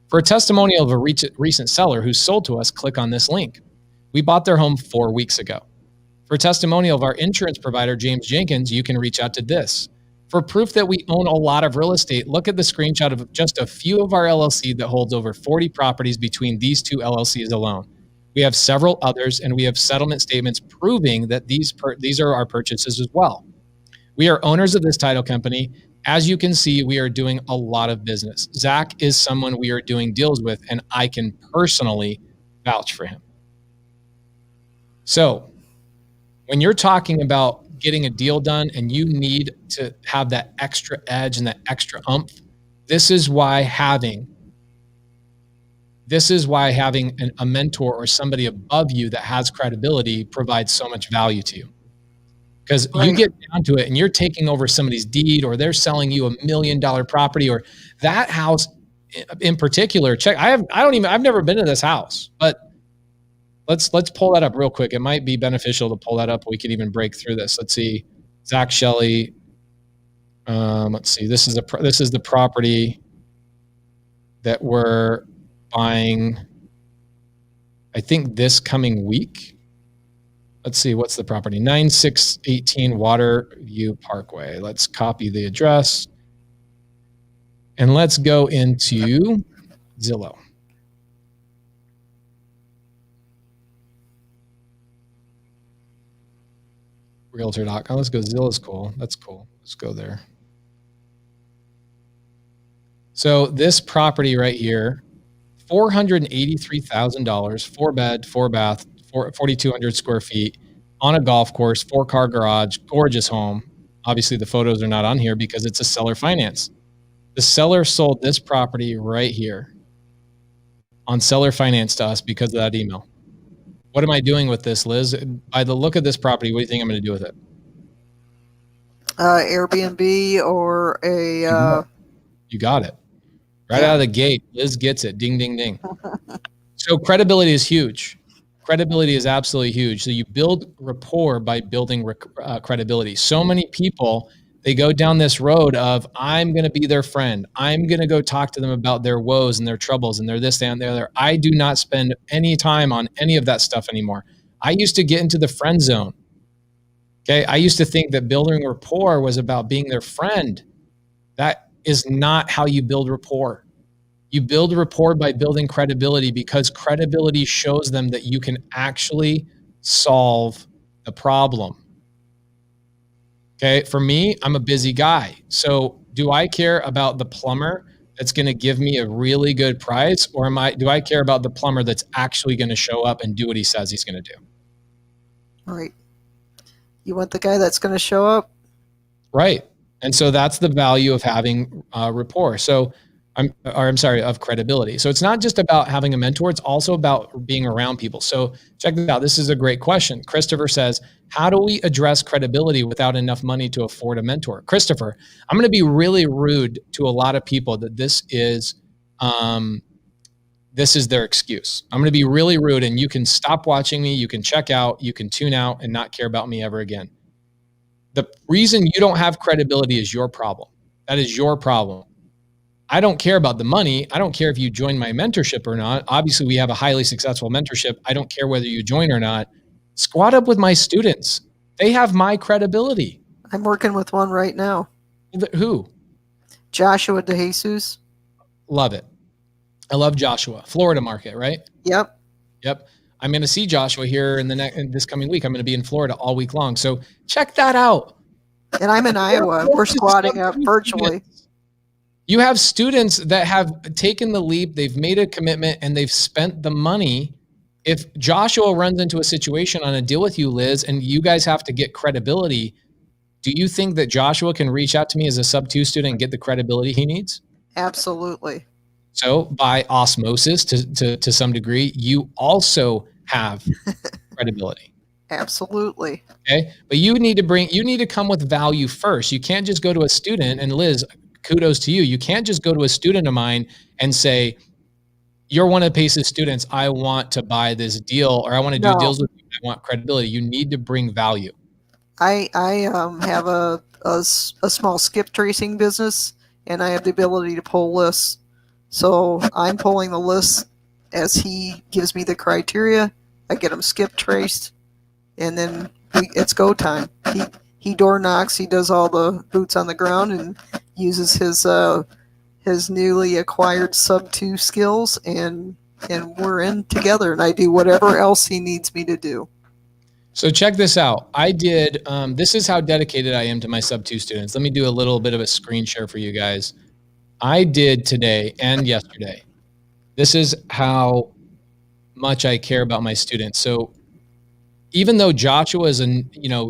For a testimonial of a recent seller who sold to us, click on this link. We bought their home 4 weeks ago. For a testimonial of our insurance provider, James Jenkins, you can reach out to this. For proof that we own a lot of real estate, look at the screenshot of just a few of our LLC that holds over 40 properties between these 2 LLCs alone. We have several others, and we have settlement statements proving that these are our purchases as well. We are owners of this title company. As you can see, we are doing a lot of business. Zach is someone we are doing deals with, and I can personally vouch for him. So when you're talking about getting a deal done and you need to have that extra edge and that extra oomph, this is why having a mentor or somebody above you that has credibility provides so much value to you. Because you get down to it and you're taking over somebody's deed, or they're selling you $1 million property, or that house in particular. I've never been to this house, but let's pull that up real quick. It might be beneficial to pull that up. We could even break through this. Let's see, Zach Shelley. Let's see. This is the property that we're buying, I think, this coming week. Let's see, what's the property? 9618 Waterview Parkway. Let's copy the address and let's go into Zillow. realtor.com. Let's go. Zillow's cool. That's cool. Let's go there. So this property right here, $483,000, 4-bed, 4-bath, 4,200 square feet on a golf course, 4-car garage, gorgeous home. Obviously the photos are not on here because it's a seller finance. The seller sold this property right here on seller finance to us because of that email. What am I doing with this, Liz? By the look of this property, what do you think I'm going to do with it? Airbnb or a... You got it. Right out of the gate, Liz gets it. Ding, ding, ding. So credibility is huge. Credibility is absolutely huge. So you build rapport by building credibility. So many people, they go down this road of, I'm going to be their friend. I'm going to go talk to them about their woes and their troubles and their this, that, and the other. I do not spend any time on any of that stuff anymore. I used to get into the friend zone. Okay. I used to think that building rapport was about being their friend. That is not how you build rapport. You build rapport by building credibility, because credibility shows them that you can actually solve the problem. Okay. For me, I'm a busy guy. So do I care about the plumber that's going to give me a really good price, or do I care about the plumber that's actually going to show up and do what he says he's going to do? Right. You want the guy that's going to show up? Right. And so that's the value of having rapport. So of credibility. So it's not just about having a mentor. It's also about being around people. So check this out. This is a great question. Christopher says, how do we address credibility without enough money to afford a mentor? Christopher, I'm going to be really rude to a lot of people that this is their excuse. I'm going to be really rude, and you can stop watching me. You can check out, you can tune out and not care about me ever again. The reason you don't have credibility is your problem. That is your problem. I don't care about the money. I don't care if you join my mentorship or not. Obviously, we have a highly successful mentorship. I don't care whether you join or not. Squat up with my students. They have my credibility. I'm working with one right now. Who? Joshua DeJesus. Love it. I love Joshua. Florida market, right? Yep. I'm going to see Joshua here in this coming week. I'm going to be in Florida all week long. So check that out. And I'm in Iowa. We're squatting up virtually. You have students that have taken the leap, they've made a commitment, and they've spent the money. If Joshua runs into a situation on a deal with you, Liz, and you guys have to get credibility, do you think that Joshua can reach out to me as a sub-2 student and get the credibility he needs? Absolutely. So by osmosis, to some degree, you also have credibility. Absolutely. Okay. But you need to come with value first. You can't just go to a student, and Liz, kudos to you. You can't just go to a student of mine and say, you're one of Pace's students. I want to buy this deal, or I want to do deals with you. I want credibility. You need to bring value. I have a small skip tracing business, and I have the ability to pull lists. So I'm pulling the lists as he gives me the criteria. I get them skip traced, and then it's go time. He door knocks. He does all the boots on the ground and uses his newly acquired sub-2 skills, and we're in together, and I do whatever else he needs me to do. So check this out. I did, this is how dedicated I am to my sub-2 students. Let me do a little bit of a screen share for you guys. I did today and yesterday. This is how much I care about my students. So even though Joshua is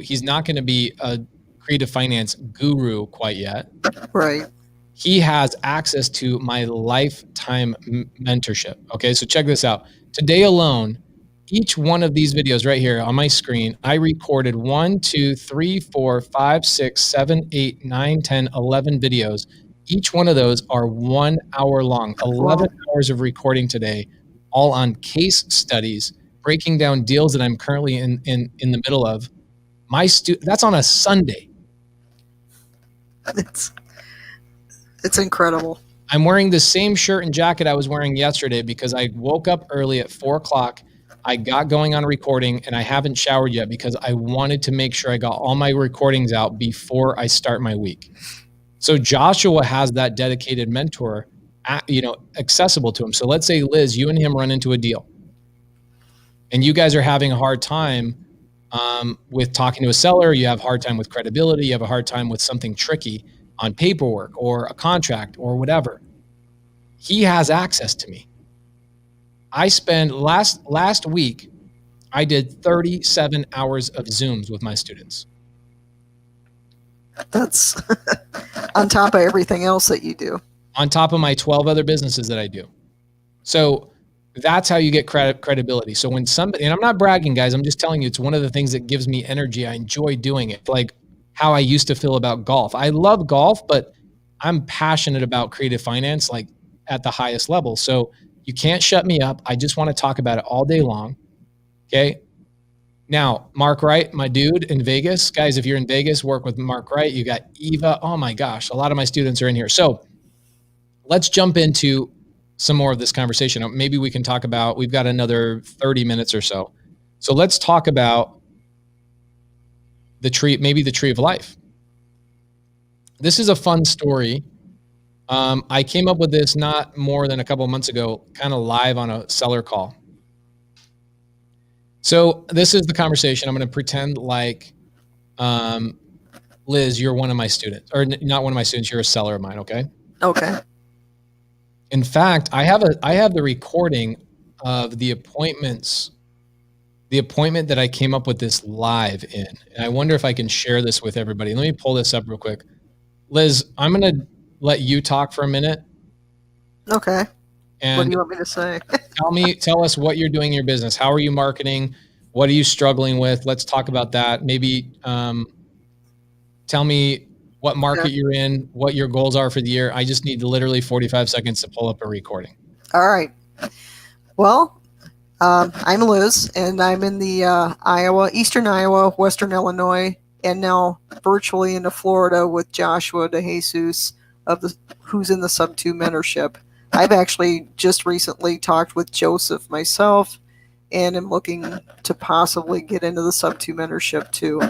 he's not going to be a creative finance guru quite yet. Right. He has access to my lifetime mentorship. Okay. So check this out. Today alone, each one of these videos right here on my screen, I recorded 1, 2, 3, 4, 5, 6, 7, 8, 9, 10, 11 videos. Each one of those are 1 hour long, 11 hours of recording today, all on case studies, breaking down deals that I'm currently in the middle of. That's on a Sunday. It's incredible. I'm wearing the same shirt and jacket I was wearing yesterday because I woke up early at 4 o'clock. I got going on recording, and I haven't showered yet because I wanted to make sure I got all my recordings out before I start my week. So Joshua has that dedicated mentor, accessible to him. So let's say, Liz, you and him run into a deal, and you guys are having a hard time with talking to a seller, you have a hard time with credibility, you have a hard time with something tricky on paperwork or a contract or whatever. He has access to me. I spend last week, I did 37 hours of Zooms with my students. That's on top of everything else that you do. On top of my 12 other businesses that I do. So that's how you get credibility. So when somebody, and I'm not bragging, guys, I'm just telling you, it's one of the things that gives me energy. I enjoy doing it. Like how I used to feel about golf. I love golf, but I'm passionate about creative finance, like at the highest level. So you can't shut me up. I just want to talk about it all day long. Okay. Now, Mark Wright, my dude in Vegas, guys, if you're in Vegas, work with Mark Wright. You got Eva. Oh my gosh. A lot of my students are in here. So let's jump into some more of this conversation. Maybe we can talk about, we've got another 30 minutes or so. So let's talk about the tree, maybe the tree of life. This is a fun story. I came up with this not more than a couple of months ago, kind of live on a seller call. So this is the conversation. I'm going to pretend like, Liz, you're one of my students, or not one of my students. You're a seller of mine. Okay. Okay. In fact, I have the recording of the appointment that I came up with this live in. And I wonder if I can share this with everybody. Let me pull this up real quick. Liz, I'm going to let you talk for a minute. Okay. And what do you want me to say? tell us what you're doing in your business. How are you marketing? What are you struggling with? Let's talk about that. Maybe tell me what market you're in, what your goals are for the year. I just need literally 45 seconds to pull up a recording. All right. Well, I'm Liz, and I'm in the Eastern Iowa, Western Illinois, and now virtually into Florida with Joshua DeJesus who's in the Sub 2 mentorship. I've actually just recently talked with Joseph myself, and am looking to possibly get into the Sub 2 mentorship too.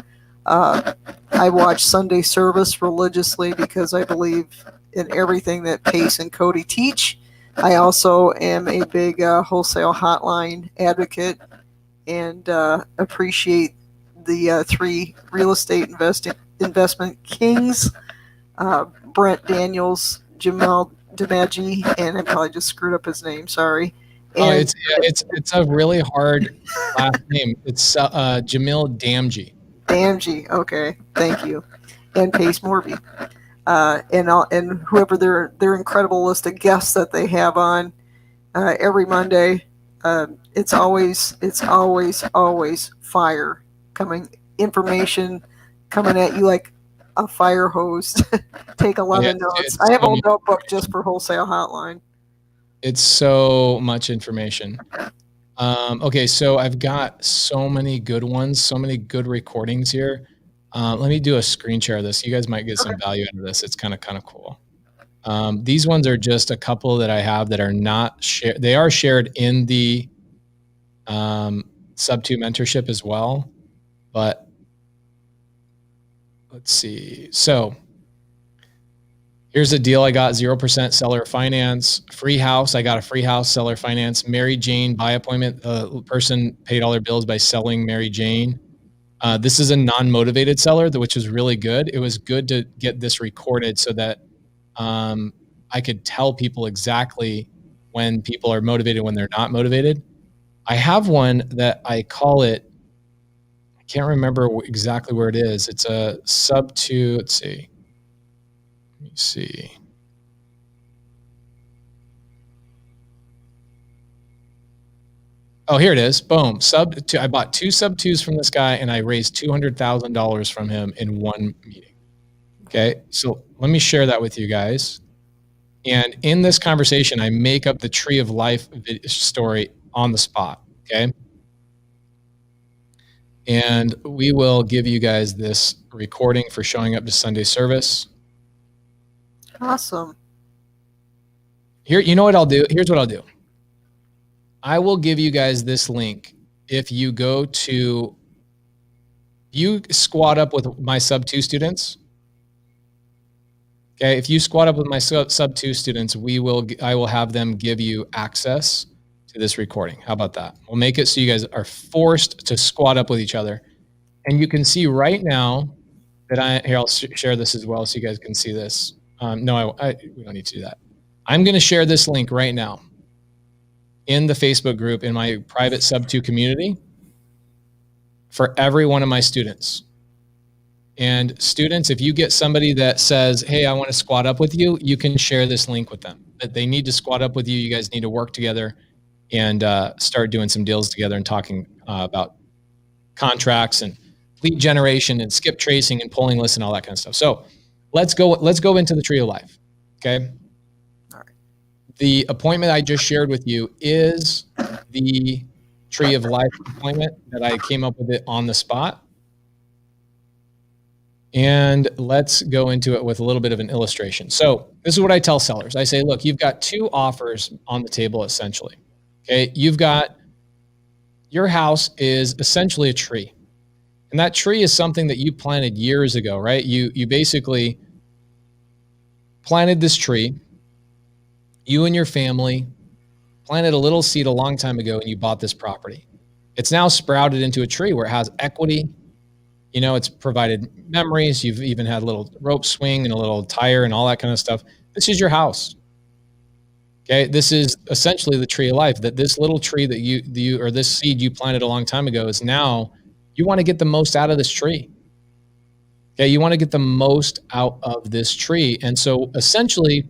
I watch Sunday service religiously because I believe in everything that Pace and Cody teach. I also am a big Wholesale Hotline advocate and appreciate the three real estate investment kings, Brent Daniels, Jamel DeMaggi, and I probably just screwed up his name. Sorry. And it's a really hard last name. It's Jamil Damji. Damji, okay, thank you, and Pace Morby, and whoever their incredible list of guests that they have on every Monday. It's always fire information coming at you like a fire hose. Take 11 notes. I have a notebook just for Wholesale Hotline. It's so much information. Okay, so I've got so many good ones, so many good recordings here. Let me do a screen share of this. You guys might get some value out of this. It's kind of cool. These ones are just a couple that I have that are not shared. They are shared in the Sub 2 mentorship as well. But let's see. So here's a deal I got, 0% seller finance, free house. I got a free house, seller finance, Mary Jane by appointment. The person paid all their bills by selling Mary Jane. This is a non-motivated seller, which was really good. It was good to get this recorded so that I could tell people exactly when people are motivated, when they're not motivated. I have one that I call it, I can't remember exactly where it is. It's a Sub 2, let's see. Let me see. Oh, here it is. Boom. Sub 2. I bought 2 Sub 2s from this guy, and I raised $200,000 from him in one meeting. Okay. So let me share that with you guys. And in this conversation, I make up the tree of life story on the spot. Okay. And we will give you guys this recording for showing up to Sunday service. Awesome. Here, you know what I'll do? Here's what I'll do. I will give you guys this link. If you go to, you squat up with my Sub 2 students. Okay. If you squat up with my Sub 2 students, I will have them give you access to this recording. How about that? We'll make it so you guys are forced to squat up with each other. And you can see right now that here, I'll share this as well so you guys can see this. No, we don't need to do that. I'm going to share this link right now in the Facebook group in my private sub-2 community for every one of my students. And students, if you get somebody that says, hey, I want to squat up with you, you can share this link with them. That they need to squat up with you. You guys need to work together and start doing some deals together and talking about contracts and lead generation and skip tracing and polling lists and all that kind of stuff. So let's go into the tree of life. Okay. All right. The appointment I just shared with you is the tree of life appointment that I came up with it on the spot. And let's go into it with a little bit of an illustration. So this is what I tell sellers. I say, look, you've got two offers on the table, essentially. Okay. You've got, your house is essentially a tree. And that tree is something that you planted years ago, right? You basically planted this tree. You and your family planted a little seed a long time ago and you bought this property. It's now sprouted into a tree where it has equity. You know, it's provided memories. You've even had a little rope swing and a little tire and all that kind of stuff. This is your house. Okay. This is essentially the tree of life, that this little tree that you or this seed you planted a long time ago is now, you want to get the most out of this tree. Okay. You want to get the most out of this tree. And so essentially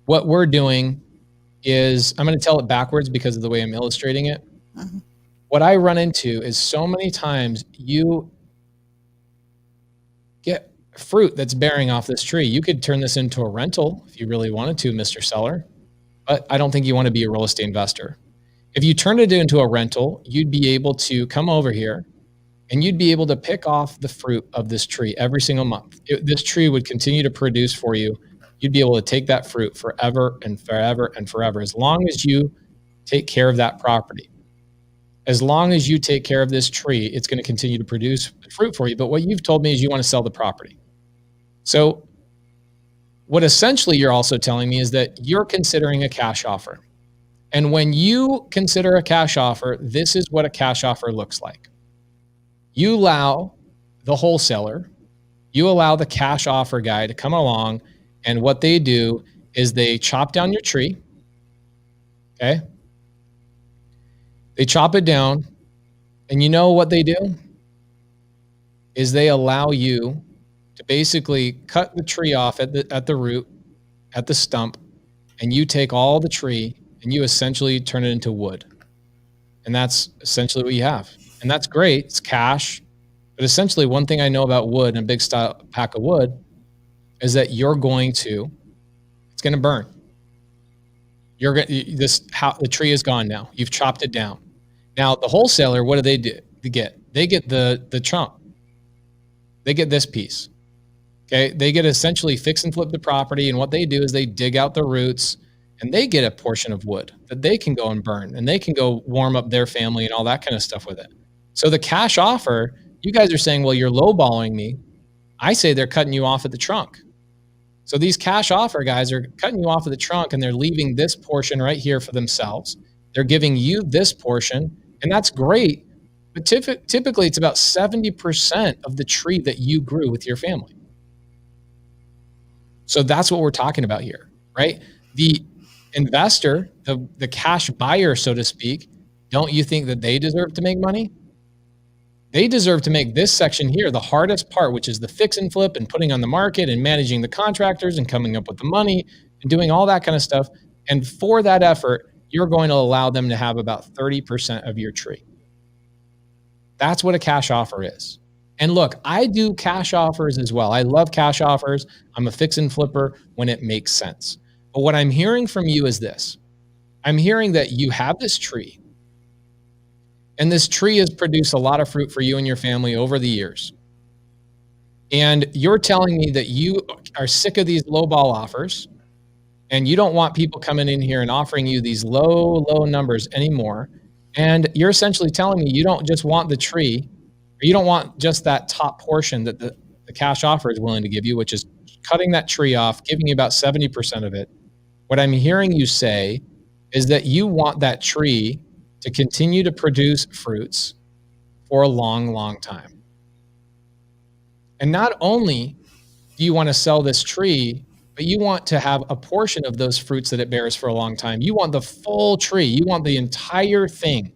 what we're doing is, I'm going to tell it backwards because of the way I'm illustrating it. Mm-hmm. What I run into is so many times you get fruit that's bearing off this tree. You could turn this into a rental if you really wanted to, Mr. Seller, but I don't think you want to be a real estate investor. If you turned it into a rental, you'd be able to come over here and you'd be able to pick off the fruit of this tree every single month. This tree would continue to produce for you. You'd be able to take that fruit forever and forever and forever, as long as you take care of that property. As long as you take care of this tree, it's going to continue to produce fruit for you. But what you've told me is you want to sell the property. So what essentially you're also telling me is that you're considering a cash offer. And when you consider a cash offer, this is what a cash offer looks like. You allow the wholesaler, you allow the cash offer guy to come along, and what they do is they chop down your tree. Okay. They chop it down, and you know what they do is they allow you to basically cut the tree off at the root, at the stump, and you take all the tree and you essentially turn it into wood. And that's essentially what you have. And that's great. It's cash. But essentially, one thing I know about wood and a big pack of wood is that it's going to burn. The tree is gone now. You've chopped it down. Now, the wholesaler, what do they do? They get the trunk. They get this piece. Okay. They get essentially fix and flip the property. And what they do is they dig out the roots and they get a portion of wood that they can go and burn, and they can go warm up their family and all that kind of stuff with it. So the cash offer, you guys are saying, well, you're lowballing me. I say they're cutting you off at the trunk. So these cash offer guys are cutting you off of the trunk, and they're leaving this portion right here for themselves. They're giving you this portion, and that's great. But typically it's about 70% of the tree that you grew with your family. So that's what we're talking about here, right? The investor, the cash buyer, so to speak, don't you think that they deserve to make money? They deserve to make this section here, the hardest part, which is the fix and flip and putting on the market and managing the contractors and coming up with the money and doing all that kind of stuff. And for that effort, you're going to allow them to have about 30% of your tree. That's what a cash offer is. And look, I do cash offers as well. I love cash offers. I'm a fix and flipper when it makes sense. But what I'm hearing from you is this. I'm hearing that you have this tree, and this tree has produced a lot of fruit for you and your family over the years. And you're telling me that you are sick of these lowball offers, and you don't want people coming in here and offering you these low numbers anymore. And you're essentially telling me you don't just want the tree, or you don't want just that top portion that the cash offer is willing to give you, which is cutting that tree off, giving you about 70% of it. What I'm hearing you say is that you want that tree to continue to produce fruits for a long time. And not only do you want to sell this tree, but you want to have a portion of those fruits that it bears for a long time. You want the full tree. You want the entire thing.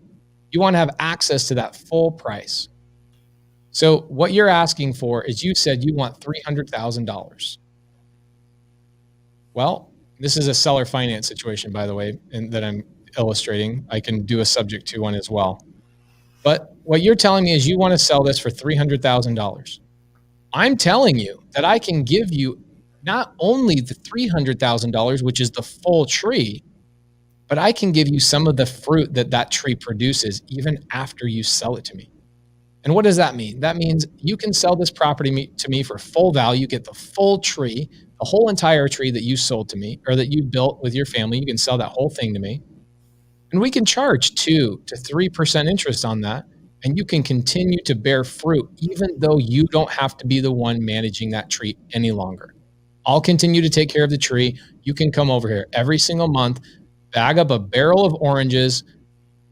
You want to have access to that full price. So what you're asking for is, you said you want $300,000. Well, this is a seller finance situation, by the way, and that I'm illustrating. I can do a subject to one as well. But what you're telling me is you want to sell this for $300,000. I'm telling you that I can give you not only the $300,000, which is the full tree, but I can give you some of the fruit that that tree produces even after you sell it to me. And what does that mean? That means you can sell this property to me for full value, get the full tree, the whole entire tree that you sold to me or that you built with your family. You can sell that whole thing to me. And we can charge 2 to 3% interest on that. And you can continue to bear fruit even though you don't have to be the one managing that tree any longer. I'll continue to take care of the tree. You can come over here every single month, bag up a barrel of oranges,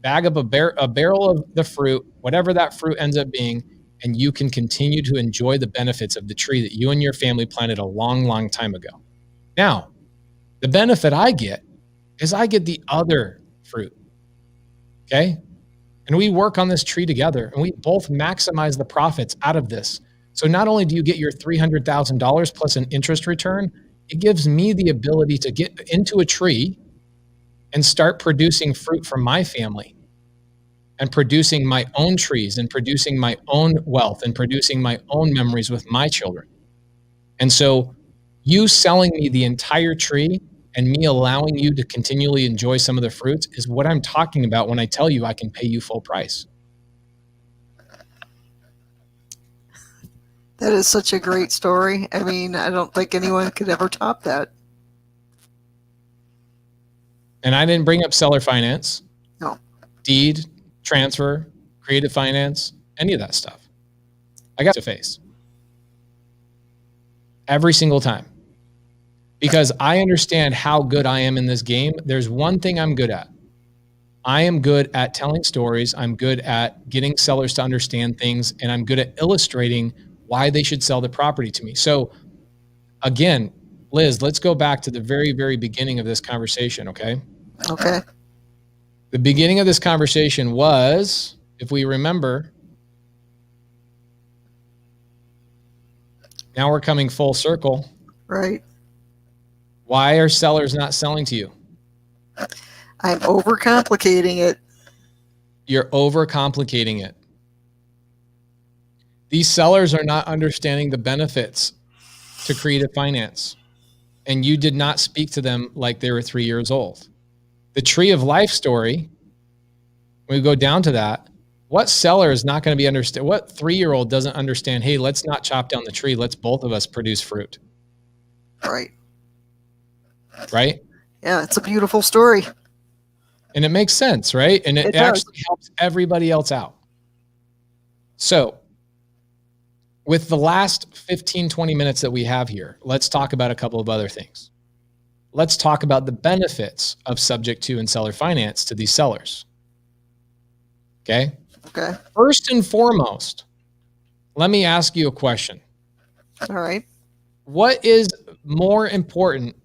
bag up a barrel of the fruit, whatever that fruit ends up being, and you can continue to enjoy the benefits of the tree that you and your family planted a long, long time ago. Now, the benefit I get is I get the other fruit, okay? And we work on this tree together, and we both maximize the profits out of this. So not only do you get your $300,000 plus an interest return, it gives me the ability to get into a tree and start producing fruit for my family and producing my own trees and producing my own wealth and producing my own memories with my children. And so you selling me the entire tree and me allowing you to continually enjoy some of the fruits is what I'm talking about when I tell you I can pay you full price. That is such a great story. I mean, I don't think anyone could ever top that. And I didn't bring up seller finance, No. deed, transfer, creative finance, any of that stuff. I got to face every single time because I understand how good I am in this game. There's one thing I'm good at. I am good at telling stories. I'm good at getting sellers to understand things, and I'm good at illustrating why they should sell the property to me. So again, Liz, let's go back to the very, very beginning of this conversation, okay? Okay. The beginning of this conversation was, if we remember, now we're coming full circle. Right. Why are sellers not selling to you? I'm overcomplicating it. You're overcomplicating it. These sellers are not understanding the benefits to creative finance. And you did not speak to them like they were 3 years old. The tree of life story, when we go down to that, what seller is not going to be understand? What 3-year-old doesn't understand, hey, let's not chop down the tree. Let's both of us produce fruit. Right. Right? Yeah, it's a beautiful story. And it makes sense, right? And it actually helps everybody else out. So with the last 15, 20 minutes that we have here, let's talk about a couple of other things. Let's talk about the benefits of subject to and seller finance to these sellers. Okay? Okay. First and foremost, let me ask you a question. All right. What is more important?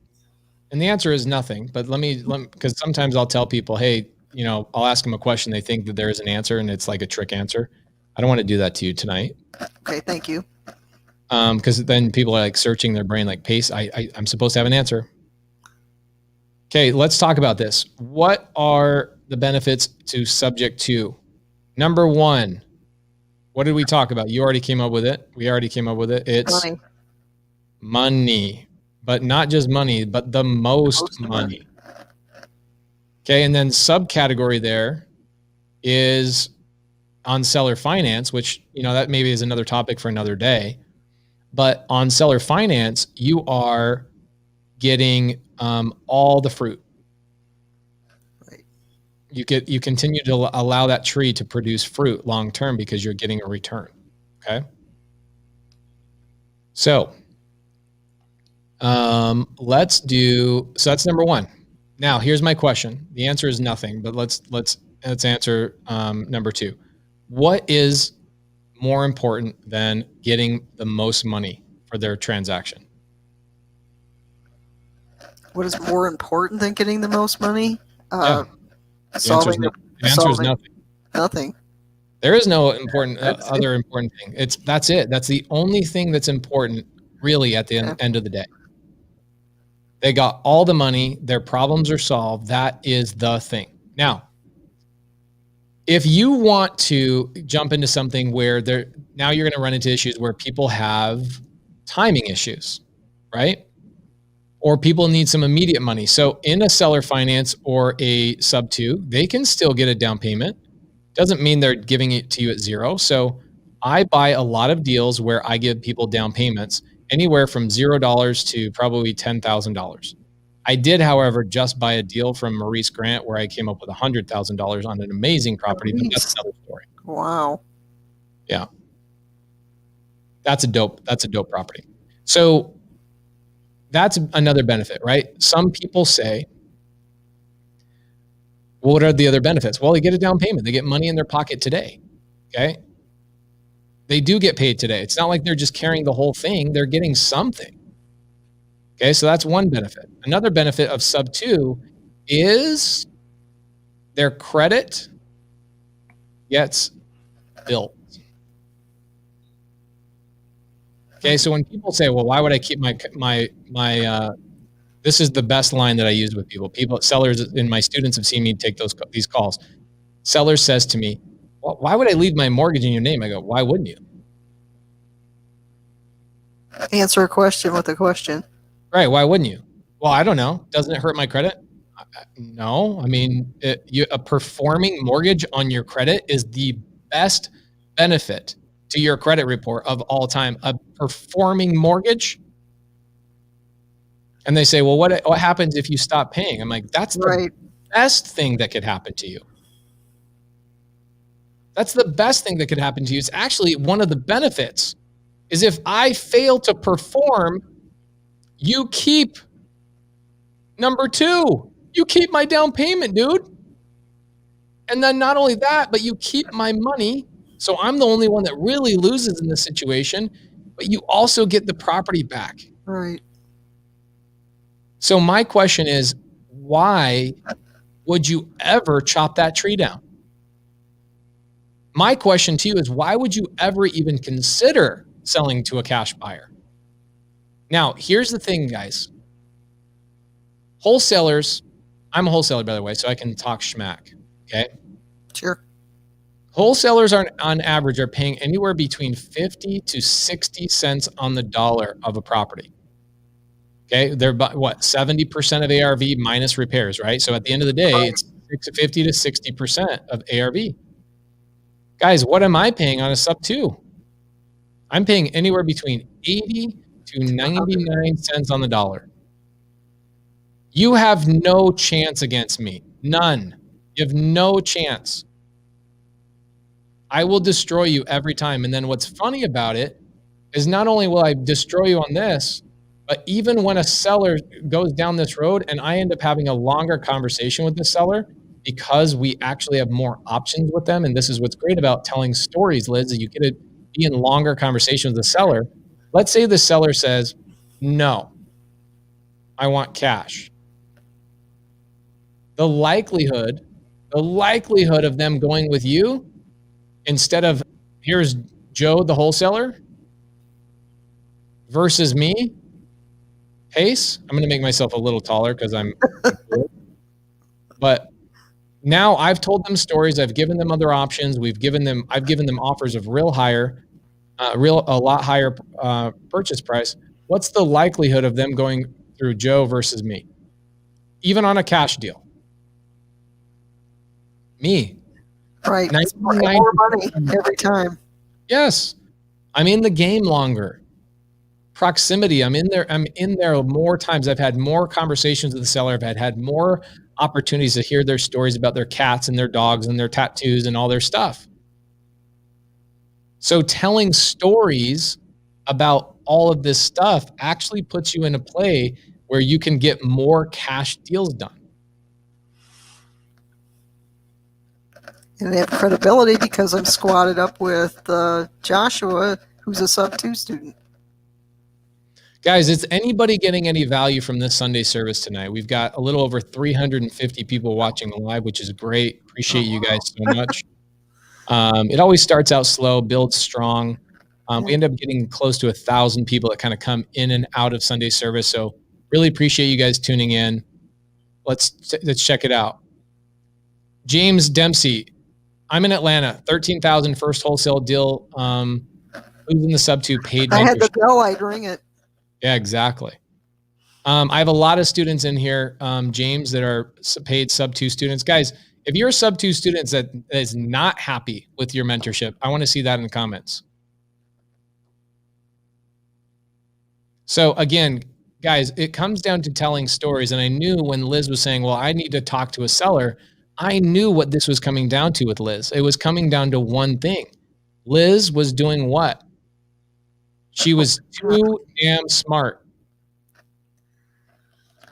And the answer is nothing, but let me because sometimes I'll tell people, hey, I'll ask them a question. They think that there is an answer and it's like a trick answer. I don't want to do that to you tonight. Okay, thank you. Because then people are like searching their brain like, Pace, I'm supposed to have an answer. Okay, let's talk about this. What are the benefits to subject to? Number one, what did we talk about? You already came up with it. We already came up with it. It's money, but not just money, but the most money. Okay, and then subcategory there is on seller finance, which, that maybe is another topic for another day. But on seller finance, you are getting all the fruit. Right. You continue to allow that tree to produce fruit long term because you're getting a return. Okay. So so that's number one. Now here's my question. The answer is nothing, but let's answer number two. What is more important than getting the most money for their transaction? What is more important than getting the most money? Yeah. The answer is nothing. Nothing. There is no important other important thing. That's it. That's the only thing that's important, really, at the end of the day. They got all the money. Their problems are solved. That is the thing. Now, if you want to jump into something where now you're going to run into issues where people have timing issues, right? Or people need some immediate money. So in a seller finance or a sub 2, they can still get a down payment. Doesn't mean they're giving it to you at zero. So I buy a lot of deals where I give people down payments anywhere from $0 to probably $10,000. I did, however, just buy a deal from Maurice Grant where I came up with $100,000 on an amazing property, but that's another story. Wow. Yeah. That's a dope property. So that's another benefit, right? Some people say, well, what are the other benefits? Well, they get a down payment. They get money in their pocket today. Okay. They do get paid today. It's not like they're just carrying the whole thing. They're getting something. Okay. So that's one benefit. Another benefit of sub 2 is their credit gets built. Okay. So when people say, well, why would I keep my this is the best line that I use with people. Sellers and my students have seen me take these calls. Seller says to me, well, why would I leave my mortgage in your name? I go, why wouldn't you? Answer a question with a question. Right. Why wouldn't you? Well, I don't know. Doesn't it hurt my credit? No. I mean, a performing mortgage on your credit is the best benefit to your credit report of all time. A performing mortgage. And they say, well, what happens if you stop paying? I'm like, that's the best thing that could happen to you. That's the best thing that could happen to you. It's actually one of the benefits is if I fail to perform, you keep number 2. You keep my down payment, dude. And then not only that, but you keep my money. So I'm the only one that really loses in this situation, but you also get the property back. Right. So my question is, why would you ever chop that tree down? My question to you is, why would you ever even consider selling to a cash buyer? Now, here's the thing, guys. Wholesalers, I'm a wholesaler, by the way, so I can talk schmack, okay? Sure. Wholesalers on average are paying anywhere between 50 to 60 cents on the dollar of a property. Okay, they're what, 70% of ARV minus repairs, right? So at the end of the day, it's 50 to 60% of ARV. Guys, what am I paying on a sub 2? I'm paying anywhere between 80 to 99 cents on the dollar. You have no chance against me. None. You have no chance. I will destroy you every time. And then what's funny about it is not only will I destroy you on this, but even when a seller goes down this road and I end up having a longer conversation with the seller because we actually have more options with them. And this is what's great about telling stories, Liz, is you get to be in longer conversation with the seller. Let's say the seller says, no, I want cash. The likelihood of them going with you instead of here's Joe, the wholesaler, versus me, Pace. I'm going to make myself a little taller because I'm but now I've told them stories. I've given them other options. I've given them offers of a lot higher purchase price. What's the likelihood of them going through Joe versus me? Even on a cash deal. Me. Right. More money every time. Yes. I'm in the game longer. Proximity. I'm in there more times. I've had more conversations with the seller. I've had more opportunities to hear their stories about their cats and their dogs and their tattoos and all their stuff. So telling stories about all of this stuff actually puts you in a play where you can get more cash deals done. And they have credibility because I'm squatted up with Joshua, who's a sub 2 student. Guys, is anybody getting any value from this Sunday service tonight? We've got a little over 350 people watching live, which is great. Appreciate you guys so much. It always starts out slow, builds strong. We end up getting close to 1,000 people that kind of come in and out of Sunday service. So really appreciate you guys tuning in. Let's check it out. James Dempsey, I'm in Atlanta. 13,000 first wholesale deal. Who's in the sub 2 paid mentorship? I had the bell, I'd ring it. Yeah, exactly. I have a lot of students in here, James, that are paid sub 2 students. Guys, if you're a sub 2 student that is not happy with your mentorship, I want to see that in the comments. So again, guys, it comes down to telling stories. And I knew when Liz was saying, well, I need to talk to a seller, I knew what this was coming down to with Liz. It was coming down to one thing. Liz was doing what? She was too damn smart.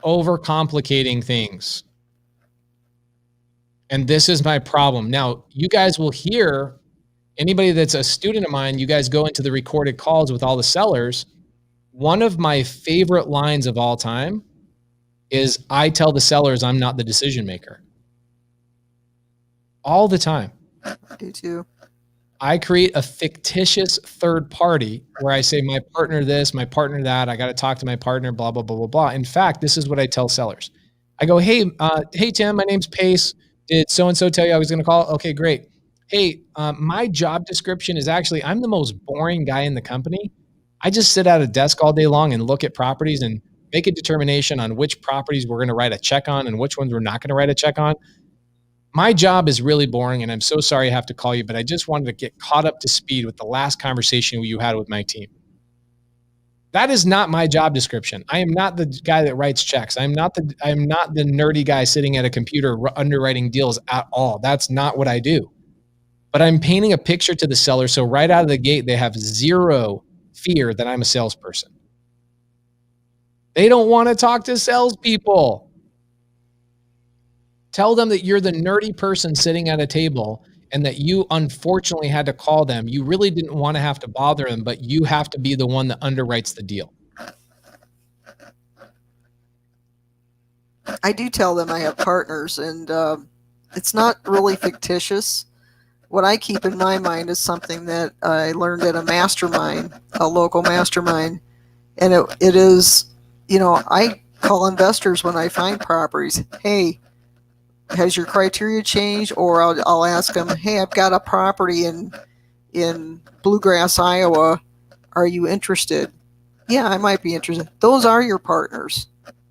Overcomplicating things. And this is my problem. Now, you guys will hear, anybody that's a student of mine, you guys go into the recorded calls with all the sellers. One of my favorite lines of all time is, I tell the sellers I'm not the decision maker. All the time. I do too. I create a fictitious third party where I say my partner this, my partner that, I got to talk to my partner, blah, blah, blah, blah, blah. In fact, this is what I tell sellers. I go, hey, Tim, my name's Pace. Did so-and-so tell you I was going to call? Okay, great. Hey, my job description is actually, I'm the most boring guy in the company. I just sit at a desk all day long and look at properties and make a determination on which properties we're going to write a check on and which ones we're not going to write a check on. My job is really boring, and I'm so sorry I have to call you, but I just wanted to get caught up to speed with the last conversation you had with my team. That is not my job description. I am not the guy that writes checks. I'm not the nerdy guy sitting at a computer underwriting deals at all. That's not what I do. But I'm painting a picture to the seller, so right out of the gate, they have zero fear that I'm a salesperson. They don't want to talk to salespeople. Tell them that you're the nerdy person sitting at a table and that you unfortunately had to call them. You really didn't want to have to bother them, but you have to be the one that underwrites the deal. I do tell them I have partners, and it's not really fictitious. What I keep in my mind is something that I learned at a mastermind, a local mastermind. And it is, I call investors when I find properties. Hey, has your criteria changed? Or I'll ask them, hey, I've got a property in Bluegrass, Iowa. Are you interested? Yeah, I might be interested. Those are your partners.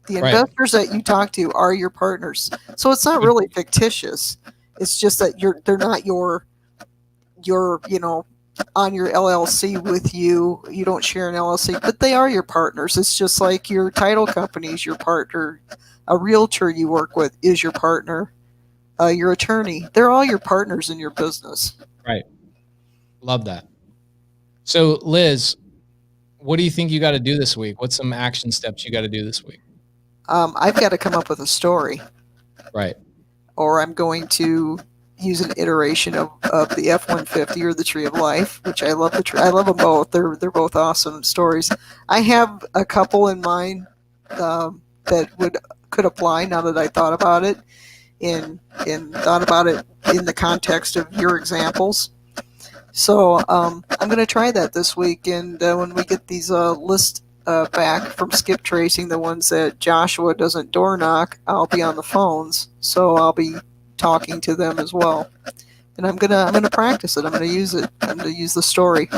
The investors that you talk to are your partners. So it's not really fictitious. It's just that they're not your on your LLC with you. You don't share an LLC, but they are your partners. It's just like your title company is your partner. A realtor you work with is your partner. Your attorney, they're all your partners in your business. Right. Love that. So Liz, what do you think you got to do this week? What's some action steps you got to do this week? I've got to come up with a story. Right. Or I'm going to use an iteration of the F-150 or the Tree of Life, which I love. I love them both. They're both awesome stories. I have a couple in mind that could apply now that I thought about it and thought about it in the context of your examples. So I'm going to try that this week, and when we get these lists back from skip tracing, the ones that Joshua doesn't door knock, I'll be on the phones, so I'll be talking to them as well. And I'm gonna practice it. I'm gonna use it. I'm gonna use the story.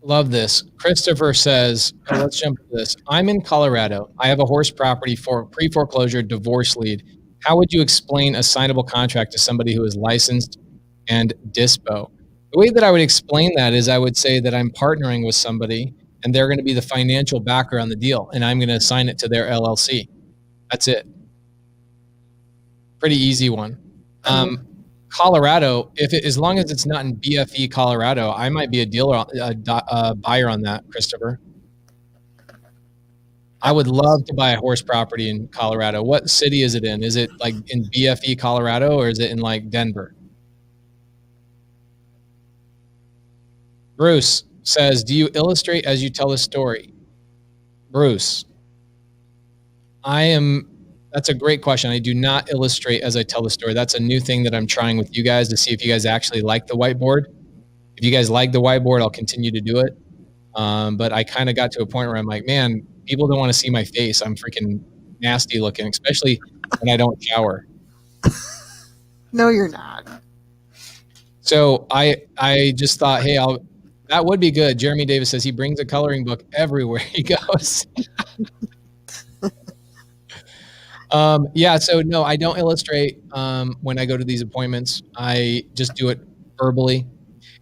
Love this. Christopher says, let's jump to this. I'm in Colorado. I have a horse property for pre-foreclosure divorce lead. How would you explain a signable contract to somebody who is licensed and dispo? The way that I would explain that is I would say that I'm partnering with somebody and they're going to be the financial backer on the deal, and I'm going to assign it to their LLC. That's it. Pretty easy one. Colorado, as long as it's not in BFE Colorado, I might be a dealer, a buyer on that, Christopher. I would love to buy a horse property in Colorado. What city is it in? Is it like in BFE, Colorado, or is it in like Denver? Bruce says, do you illustrate as you tell a story? Bruce, that's a great question. I do not illustrate as I tell the story. That's a new thing that I'm trying with you guys to see if you guys actually like the whiteboard. If you guys like the whiteboard, I'll continue to do it. But I kind of got to a point where I'm like, man, people don't want to see my face. I'm freaking nasty looking, especially when I don't shower. No, you're not. So I just thought, hey, that would be good. Jeremy Davis says he brings a coloring book everywhere he goes. So no, I don't illustrate when I go to these appointments. I just do it verbally.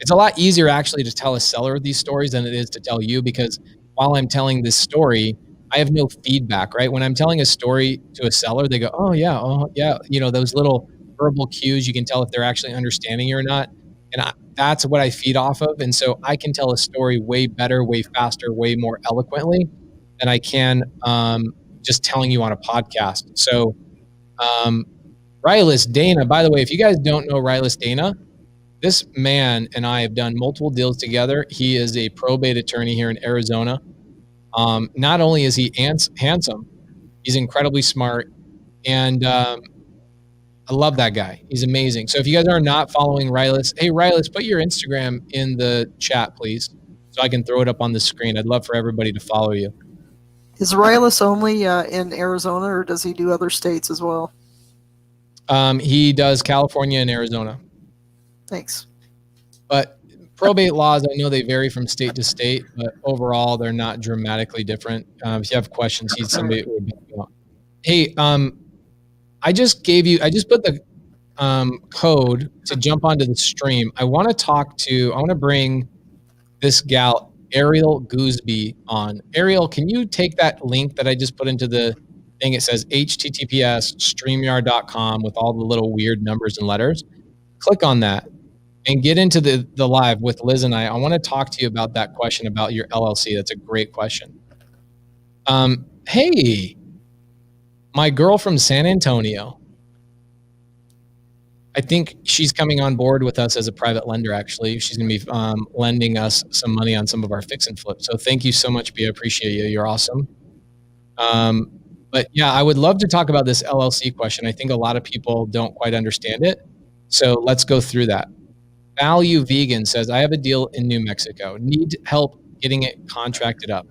It's a lot easier actually to tell a seller these stories than it is to tell you, because while I'm telling this story, I have no feedback, right? When I'm telling a story to a seller, they go, oh yeah. You know, those little verbal cues, you can tell if they're actually understanding you or not. And that's what I feed off of. And so I can tell a story way better, way faster, way more eloquently than I can just telling you on a podcast. So Rylas Dana, by the way, if you guys don't know Rylas Dana, this man and I have done multiple deals together. He is a probate attorney here in Arizona. Not only is he handsome, he's incredibly smart, and I love that guy. He's amazing. So if you guys are not following Rylas, hey Rylas, put your Instagram in the chat, please, so I can throw it up on the screen. I'd love for everybody to follow you. Is Rylas only in Arizona, or does he do other states as well? He does California and Arizona. Thanks. But probate laws, I know they vary from state to state, but overall they're not dramatically different. If you have questions, he's somebody who would be. Hey, I just put the code to jump onto the stream. I want to bring this gal, Ariel Gooseby, on. Ariel, can you take that link that I just put into the thing? It says https://streamyard.com with all the little weird numbers and letters. Click on that and get into the live with Liz and I. I want to talk to you about that question about your LLC. That's a great question. Hey, my girl from San Antonio, I think she's coming on board with us as a private lender, actually. She's going to be lending us some money on some of our fix and flip. So thank you so much, B. I appreciate you. You're awesome. But yeah, I would love to talk about this LLC question. I think a lot of people don't quite understand it. So let's go through that. Value Vegan says, I have a deal in New Mexico. Need help getting it contracted up.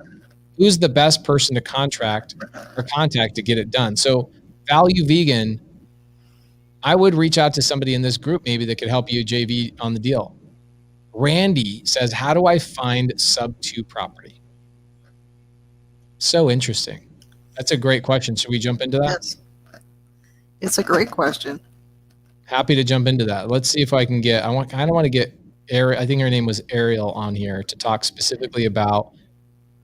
Who's the best person to contact to get it done? So Value Vegan, I would reach out to somebody in this group maybe that could help you JV on the deal. Randy says, how do I find sub 2 property? So interesting. That's a great question. Should we jump into that? Yes. It's a great question. Happy to jump into that. Let's see if I can get, I don't want to get Ariel, I think her name was Ariel, on here to talk specifically about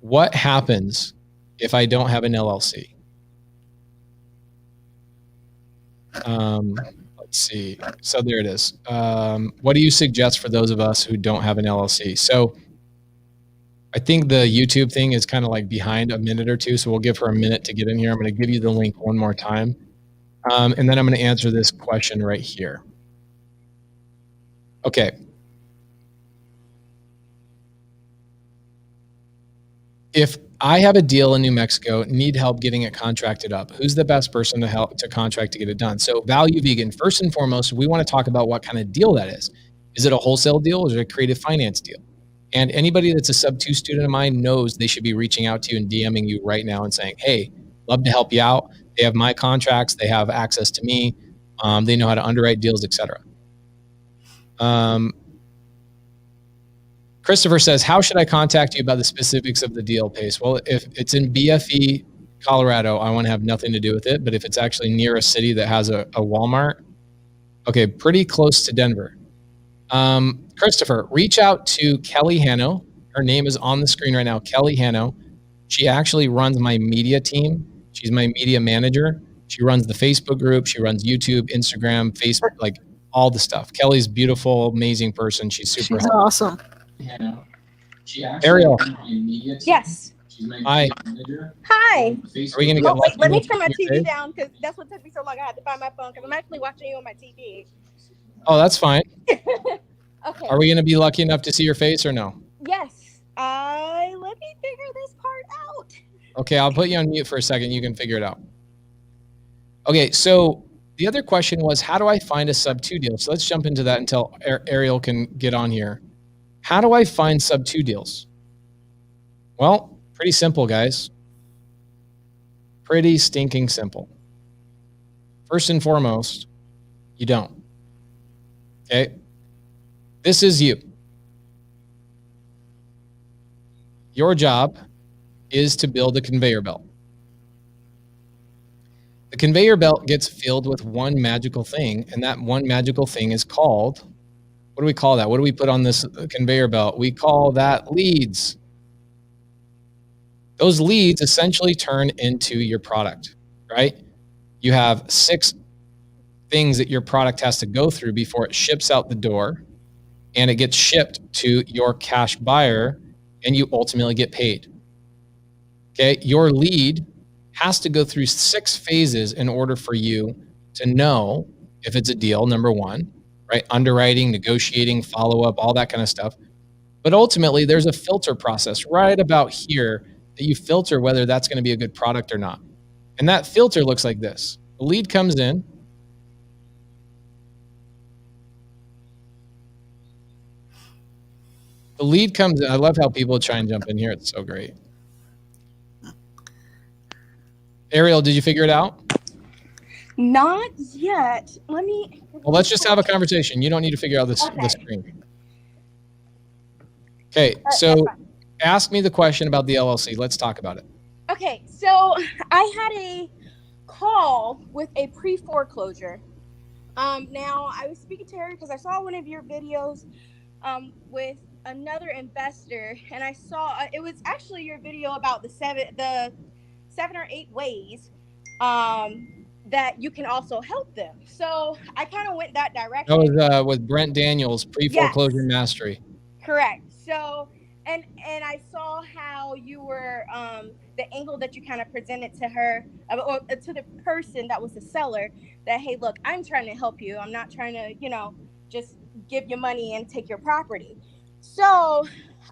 what happens if I don't have an LLC. Let's see. So there it is. What do you suggest for those of us who don't have an LLC? So I think the YouTube thing is kind of like behind a minute or two. So we'll give her a minute to get in here. I'm going to give you the link one more time. And then I'm going to answer this question right here. Okay. If I have a deal in New Mexico, need help getting it contracted up, who's the best person to help to contract to get it done? So Value Vegan, first and foremost, we want to talk about what kind of deal that is. Is it a wholesale deal or is it a creative finance deal? And anybody that's a sub 2 student of mine knows they should be reaching out to you and DMing you right now and saying, hey, love to help you out. They have my contracts. They have access to me. They know how to underwrite deals, etc. Christopher says, how should I contact you about the specifics of the deal, Pace? Well, if it's in BFE, Colorado, I want to have nothing to do with it. But if it's actually near a city that has a Walmart, okay, pretty close to Denver. Christopher, reach out to Kelly Hanno. Her name is on the screen right now, Kelly Hanno. She actually runs my media team. She's my media manager. She runs the Facebook group. She runs YouTube, Instagram, Facebook, like all the stuff. Kelly's beautiful, amazing person. She's super awesome. Ariel. Yes. Hi. Hi. Are we going to get Wait, let me lucky turn my with your TV face? down because that's what took me so long. I had to find my phone because I'm actually watching you on my TV. Oh, that's fine. Okay. Are we going to be lucky enough to see your face or no? Yes. Let me figure this part out. Okay, I'll put you on mute for a second. You can figure it out. Okay, so the other question was, how do I find a sub 2 deal? So let's jump into that until Ariel can get on here. How do I find sub 2 deals? Well, pretty simple, guys. Pretty stinking simple. First and foremost, you don't. Okay? This is you. Your job is to build a conveyor belt. The conveyor belt gets filled with one magical thing, and that one magical thing is called, what do we call that? What do we put on this conveyor belt? We call that leads. Those leads essentially turn into your product, right? You have 6 things that your product has to go through before it ships out the door, and it gets shipped to your cash buyer, and you ultimately get paid. Okay, your lead has to go through 6 phases in order for you to know if it's a deal, number 1, right? Underwriting, negotiating, follow-up, all that kind of stuff. But ultimately, there's a filter process right about here that you filter whether that's going to be a good product or not. And that filter looks like this. The lead comes in. The lead comes in. I love how people try and jump in here. It's so great. Ariel, did you figure it out? Not yet. Let me. Well, let's just have a conversation. You don't need to figure out this the screen. Okay, so ask me the question about the LLC. Let's talk about it. Okay, so I had a call with a pre-foreclosure. Now I was speaking to her because I saw one of your videos with another investor, and I saw it was actually your video about the seven or 8 ways that you can also help them. So I kind of went that direction. That was with Brent Daniels, pre-foreclosure mastery. Correct. So and I saw how you were the angle that you kind of presented to her or to the person that was the seller, that hey, look, I'm trying to help you. I'm not trying to, just give you money and take your property. So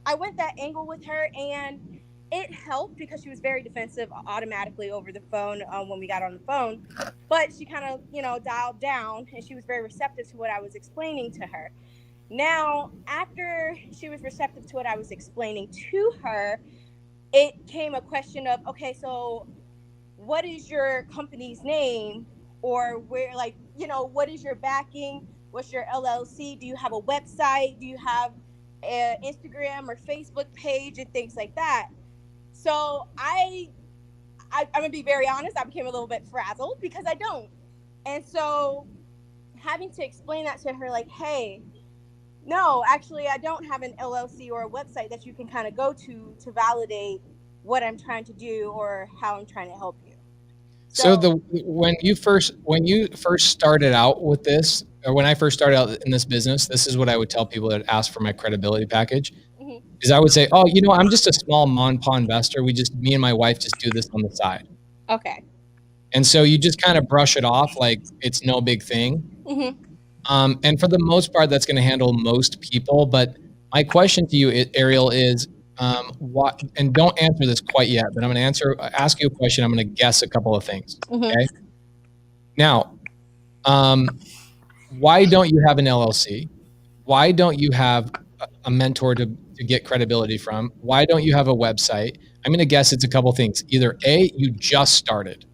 I went that angle with her, and it helped because she was very defensive automatically over the phone when we got on the phone. But she kind of, dialed down, and she was very receptive to what I was explaining to her. Now, after she was receptive to what I was explaining to her, it came a question of, okay, so what is your company's name? Or where, what is your backing? What's your LLC? Do you have a website? Do you have an Instagram or Facebook page and things like that? So I'm going to be very honest. I became a little bit frazzled because I don't. And so having to explain that to her, like, hey, no, actually, I don't have an LLC or a website that you can kind of go to validate what I'm trying to do or how I'm trying to help you. So when you first started out with this, or when I first started out in this business, this is what I would tell people that ask for my credibility package. Mm-hmm. Is I would say, oh, I'm just a small mom and pop investor. Me and my wife just do this on the side. Okay. And so you just kind of brush it off like it's no big thing. Mm-hmm. And for the most part, that's going to handle most people. But my question to you, Ariel, is what? And don't answer this quite yet, but I'm going to ask you a question. I'm going to guess a couple of things. Mm-hmm. Okay. Now, why don't you have an LLC? Why don't you have a mentor to get credibility from? Why don't you have a website? I'm going to guess it's a couple things. Either A, you just started.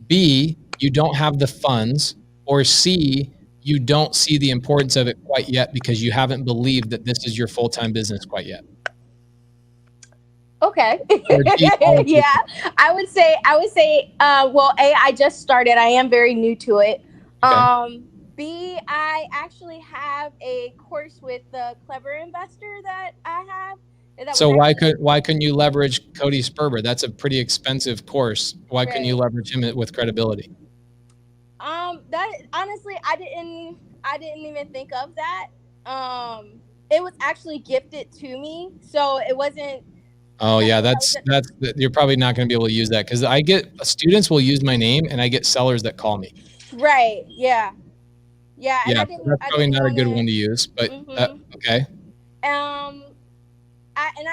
B, you don't have the funds. Or C, you don't see the importance of it quite yet because you haven't believed that this is your full-time business quite yet. Okay. Yeah, I would say, well, A, I just started. I am very new to it. Okay. B, I actually have a course with the Clever Investor that I have. So why couldn't you leverage Cody Sperber? That's a pretty expensive course. Why couldn't you leverage him with credibility? That honestly, I didn't even think of that. It was actually gifted to me, so it wasn't. Oh yeah, that's you're probably not going to be able to use that because I get students will use my name and I get sellers that call me. Right. Yeah. Yeah. And Yeah, that's I probably didn't not a want good one to. to use, but Mm-hmm. okay.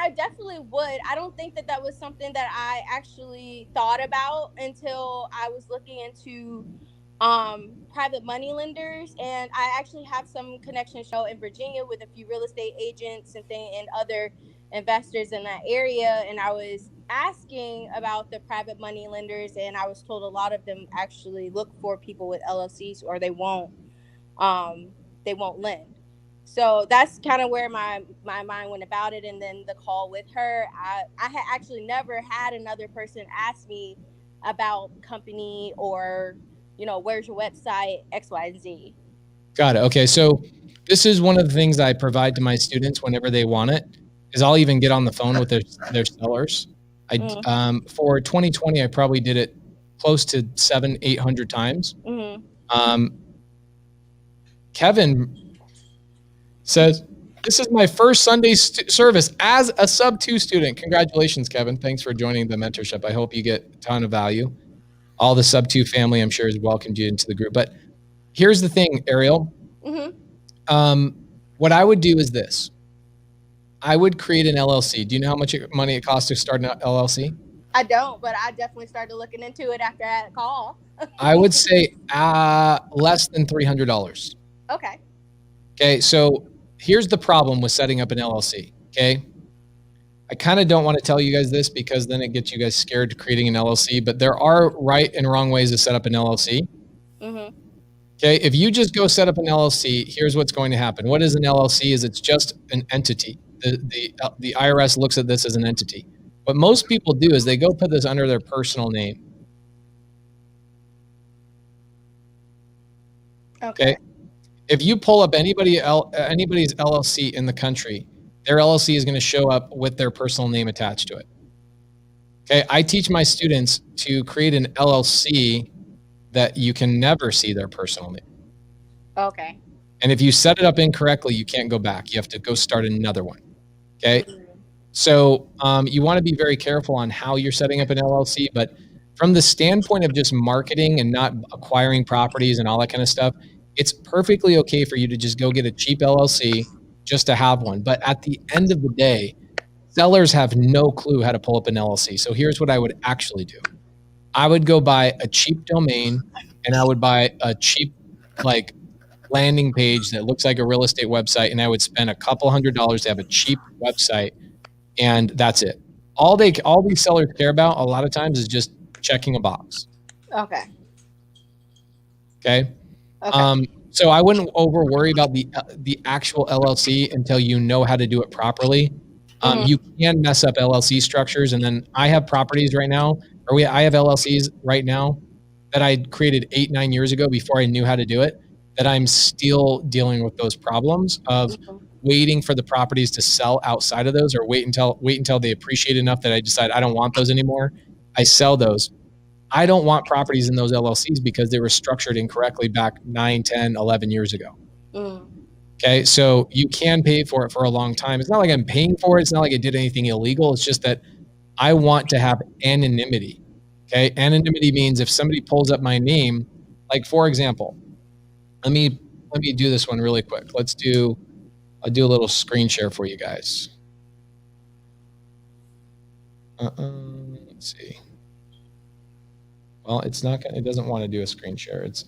I definitely would. I don't think that was something that I actually thought about until I was looking into private money lenders, and I actually have some connections in Virginia with a few real estate agents and other investors in that area, and I was asking about the private money lenders, and I was told a lot of them actually look for people with LLCs or they won't lend. So that's kind of where my mind went about it. And then the call with her, I had actually never had another person ask me about company or, where's your website, X, Y, and Z. Got it. Okay. So this is one of the things I provide to my students whenever they want it is I'll even get on the phone with their sellers. For 2020, I probably did it close to 700-800 times. Kevin says, this is my first Sunday service as a sub 2 student. Congratulations, Kevin. Thanks for joining the mentorship. I hope you get a ton of value. All the sub 2 family, I'm sure, has welcomed you into the group. But here's the thing, Ariel. What I would do is this. I would create an LLC. Do you know how much money it costs to start an LLC? I don't, but I definitely started looking into it after I had a call. I would say less than $300. Okay. Okay, so here's the problem with setting up an LLC, okay? I kind of don't want to tell you guys this because then it gets you guys scared to creating an LLC, but there are right and wrong ways to set up an LLC. Okay, if you just go set up an LLC, here's what's going to happen. What is an LLC? It's just an entity. The IRS looks at this as an entity. What most people do is they go put this under their personal name. Okay. If you pull up anybody's LLC in the country, their LLC is going to show up with their personal name attached to it. Okay, I teach my students to create an LLC that you can never see their personal name. Okay. And if you set it up incorrectly, you can't go back. You have to go start another one. Okay. So you want to be very careful on how you're setting up an LLC, but from the standpoint of just marketing and not acquiring properties and all that kind of stuff, it's perfectly okay for you to just go get a cheap LLC just to have one. But at the end of the day, sellers have no clue how to pull up an LLC. So here's what I would actually do. I would go buy a cheap domain and I would buy a cheap landing page that looks like a real estate website, and I would spend a couple $100s to have a cheap website, and that's it. All these sellers care about a lot of times is just checking a box. Okay. So I wouldn't over worry about the actual LLC until you know how to do it properly. You can mess up LLC structures, and then I have properties right now, I have LLCs right now that I created 8-9 years ago before I knew how to do it, that I'm still dealing with those problems of waiting for the properties to sell outside of those, or wait until they appreciate enough that I decide I don't want those anymore. I sell those. I don't want properties in those LLCs because they were structured incorrectly back 9, 10, 11 years ago. Okay, so you can pay for it for a long time. It's not like I'm paying for it. It's not like I did anything illegal. It's just that I want to have anonymity. Okay, anonymity means if somebody pulls up my name, like for example, let me do this one really quick. I'll do a little screen share for you guys. Let's see. Well, it doesn't want to do a screen share. It's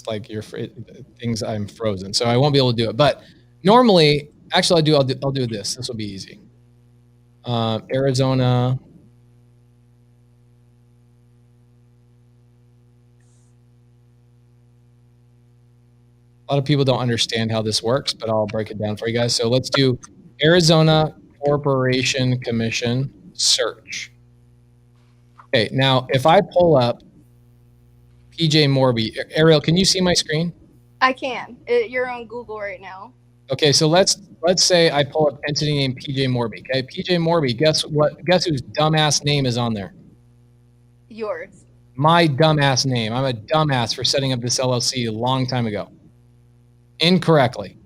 like I'm frozen, so I won't be able to do it. But normally, actually, I'll do this. This will be easy. Arizona. A lot of people don't understand how this works, but I'll break it down for you guys. So let's do Arizona Corporation Commission search. Okay, now if I pull up PJ Morby, Ariel, can you see my screen? I can. You're on Google right now. Okay, so let's say I pull up entity name PJ Morby. Okay, PJ Morby, guess whose dumbass name is on there? Yours. My dumbass name. I'm a dumbass for setting up this LLC a long time ago. Incorrectly.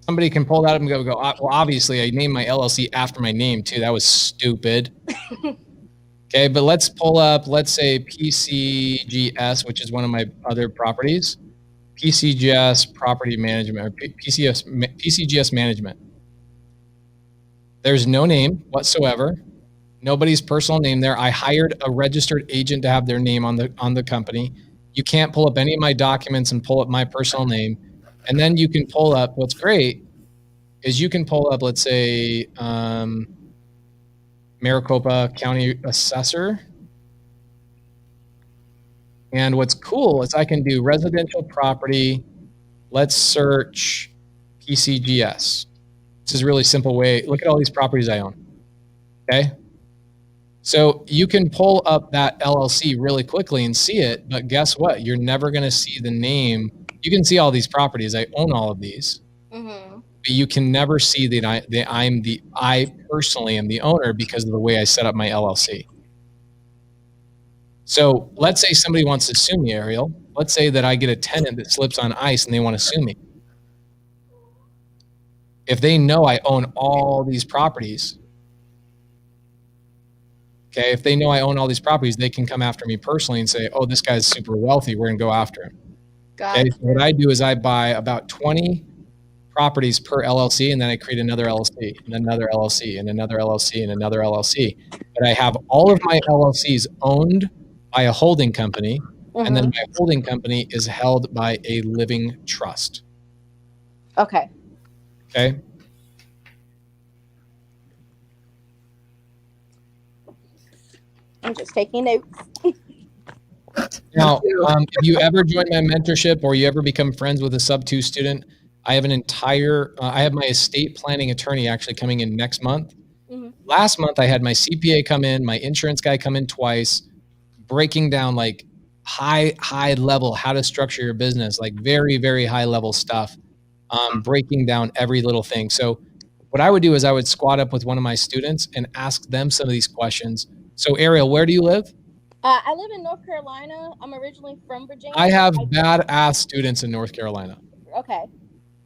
Somebody can pull that up and go, well, obviously I named my LLC after my name too. That was stupid. Okay, but let's pull up, let's say PCGS, which is one of my other properties. PCGS Property Management, or PCGS Management. There's no name whatsoever. Nobody's personal name there. I hired a registered agent to have their name on the company. You can't pull up any of my documents and pull up my personal name. And then you can pull up, what's great is you can pull up, let's say, Maricopa County Assessor. And what's cool is I can do residential property. Let's search PCGS. This is a really simple way. Look at all these properties I own. Okay. So you can pull up that LLC really quickly and see it, but guess what? You're never going to see the name. You can see all these properties. I own all of these. Mm-hmm. But you can never see that I personally am the owner because of the way I set up my LLC. So let's say somebody wants to sue me, Ariel. Let's say that I get a tenant that slips on ice and they want to sue me. If they know I own all these properties, okay, if they know I own all these properties, they can come after me personally and say, oh, this guy's super wealthy. We're going to go after him. Okay, so what I do is I buy about 20 properties per LLC, and then I create another LLC and another LLC and another LLC and another LLC. But I have all of my LLCs owned by a holding company, and then my holding company is held by a living trust. Okay. Okay. I'm just taking notes. Now, if you ever join my mentorship or you ever become friends with a sub-2 student, I have I have my estate planning attorney actually coming in next month. Mm-hmm. Last month, I had my CPA come in, my insurance guy come in twice, breaking down like high level, how to structure your business, like very, very high level stuff, breaking down every little thing. So what I would do is I would squat up with one of my students and ask them some of these questions. So Ariel, where do you live? I live in North Carolina. I'm originally from Virginia. I have badass students in North Carolina. Okay.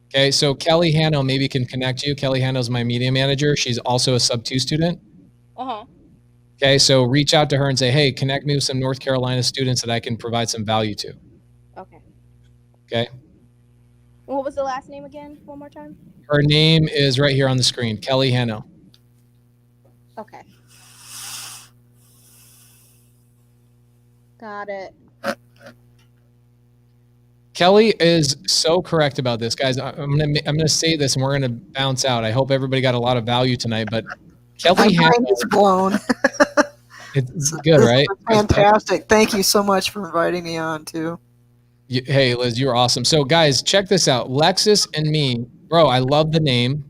Okay, so Kelly Hanno maybe can connect you. Kelly Hanno is my media manager. She's also a sub-2 student. Uh-huh. Okay, so reach out to her and say, hey, connect me with some North Carolina students that I can provide some value to. Okay. Okay. What was the last name again? One more time. Her name is right here on the screen, Kelly Hanno. Okay. Got it. Kelly is so correct about this, guys. I'm gonna say this, and we're gonna bounce out. I hope everybody got a lot of value tonight. But Kelly, my mind is blown. It's good, right? Fantastic. Thank you so much for inviting me on too. Hey, Liz, you're awesome. So, guys, check this out. Lexus and me, bro. I love the name,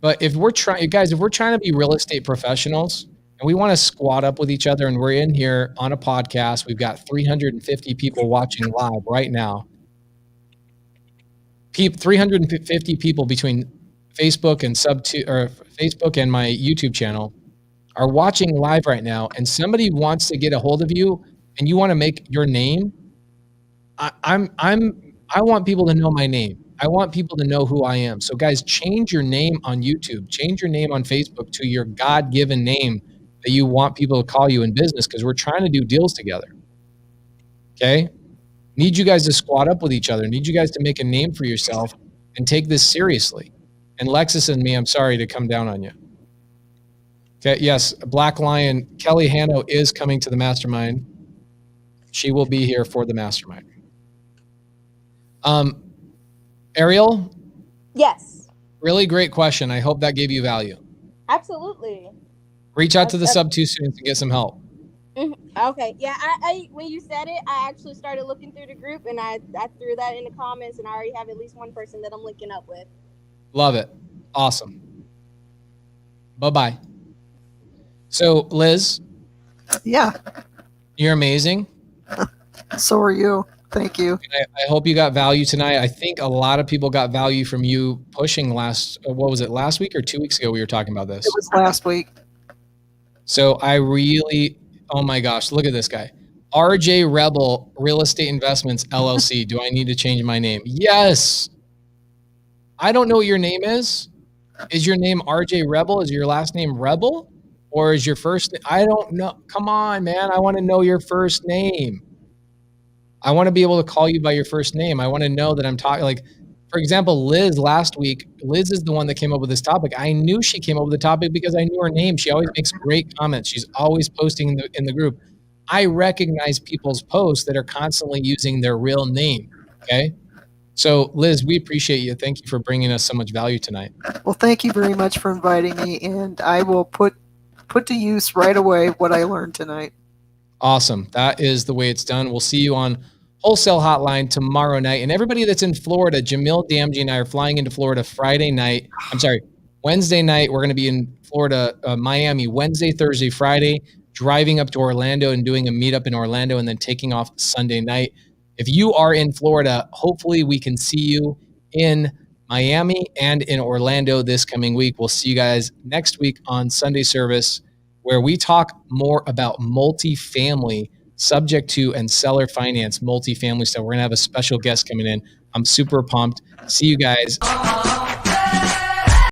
but if we're trying to be real estate professionals and we want to squat up with each other, and we're in here on a podcast, we've got 350 people watching live right now. 350 people between Facebook and Facebook and my YouTube channel are watching live right now, and somebody wants to get a hold of you and you want to make your name. I want people to know my name. I want people to know who I am. So guys, change your name on YouTube, change your name on Facebook to your God-given name that you want people to call you in business, because we're trying to do deals together. Okay? Need you guys to squat up with each other. Need you guys to make a name for yourself and take this seriously. And Lexus and me, I'm sorry to come down on you. Okay, yes, Black Lion, Kelly Hanno is coming to the mastermind. She will be here for the mastermind. Ariel? Yes. Really great question. I hope that gave you value. Absolutely. Reach out to the sub-2 students and get some help. Mm-hmm. Okay. Yeah, I when you said it, I actually started looking through the group, and I threw that in the comments, and I already have at least one person that I'm linking up with. Love it. Awesome. Bye-bye. So, Liz. Yeah. You're amazing. So are you. Thank you. I hope you got value tonight. I think a lot of people got value from you pushing last week or 2 weeks ago we were talking about this? It was last week. So oh my gosh, look at this guy. RJ Rebel Real Estate Investments LLC. Do I need to change my name? Yes. I don't know what your name is. Is your name RJ Rebel? Is your last name Rebel? Or is your first? I don't know. Come on, man. I want to know your first name. I want to be able to call you by your first name. I want to know that I'm talking like, for example, Liz last week. Liz is the one that came up with this topic. I knew she came up with the topic because I knew her name. She always makes great comments. She's always posting in the group. I recognize people's posts that are constantly using their real name. Okay. So Liz, we appreciate you. Thank you for bringing us so much value tonight. Well, thank you very much for inviting me, and I will put to use right away what I learned tonight. Awesome. That is the way it's done. We'll see you on Wholesale Hotline tomorrow night. And everybody that's in Florida, Jamil Damji and I are flying into Florida Wednesday night. We're going to be in Florida, Miami, Wednesday, Thursday, Friday, driving up to Orlando and doing a meetup in Orlando and then taking off Sunday night. If you are in Florida, hopefully we can see you in Miami and in Orlando this coming week. We'll see you guys next week on Sunday service, where we talk more about multifamily, subject to and seller finance multifamily stuff. We're going to have a special guest coming in. I'm super pumped. See you guys.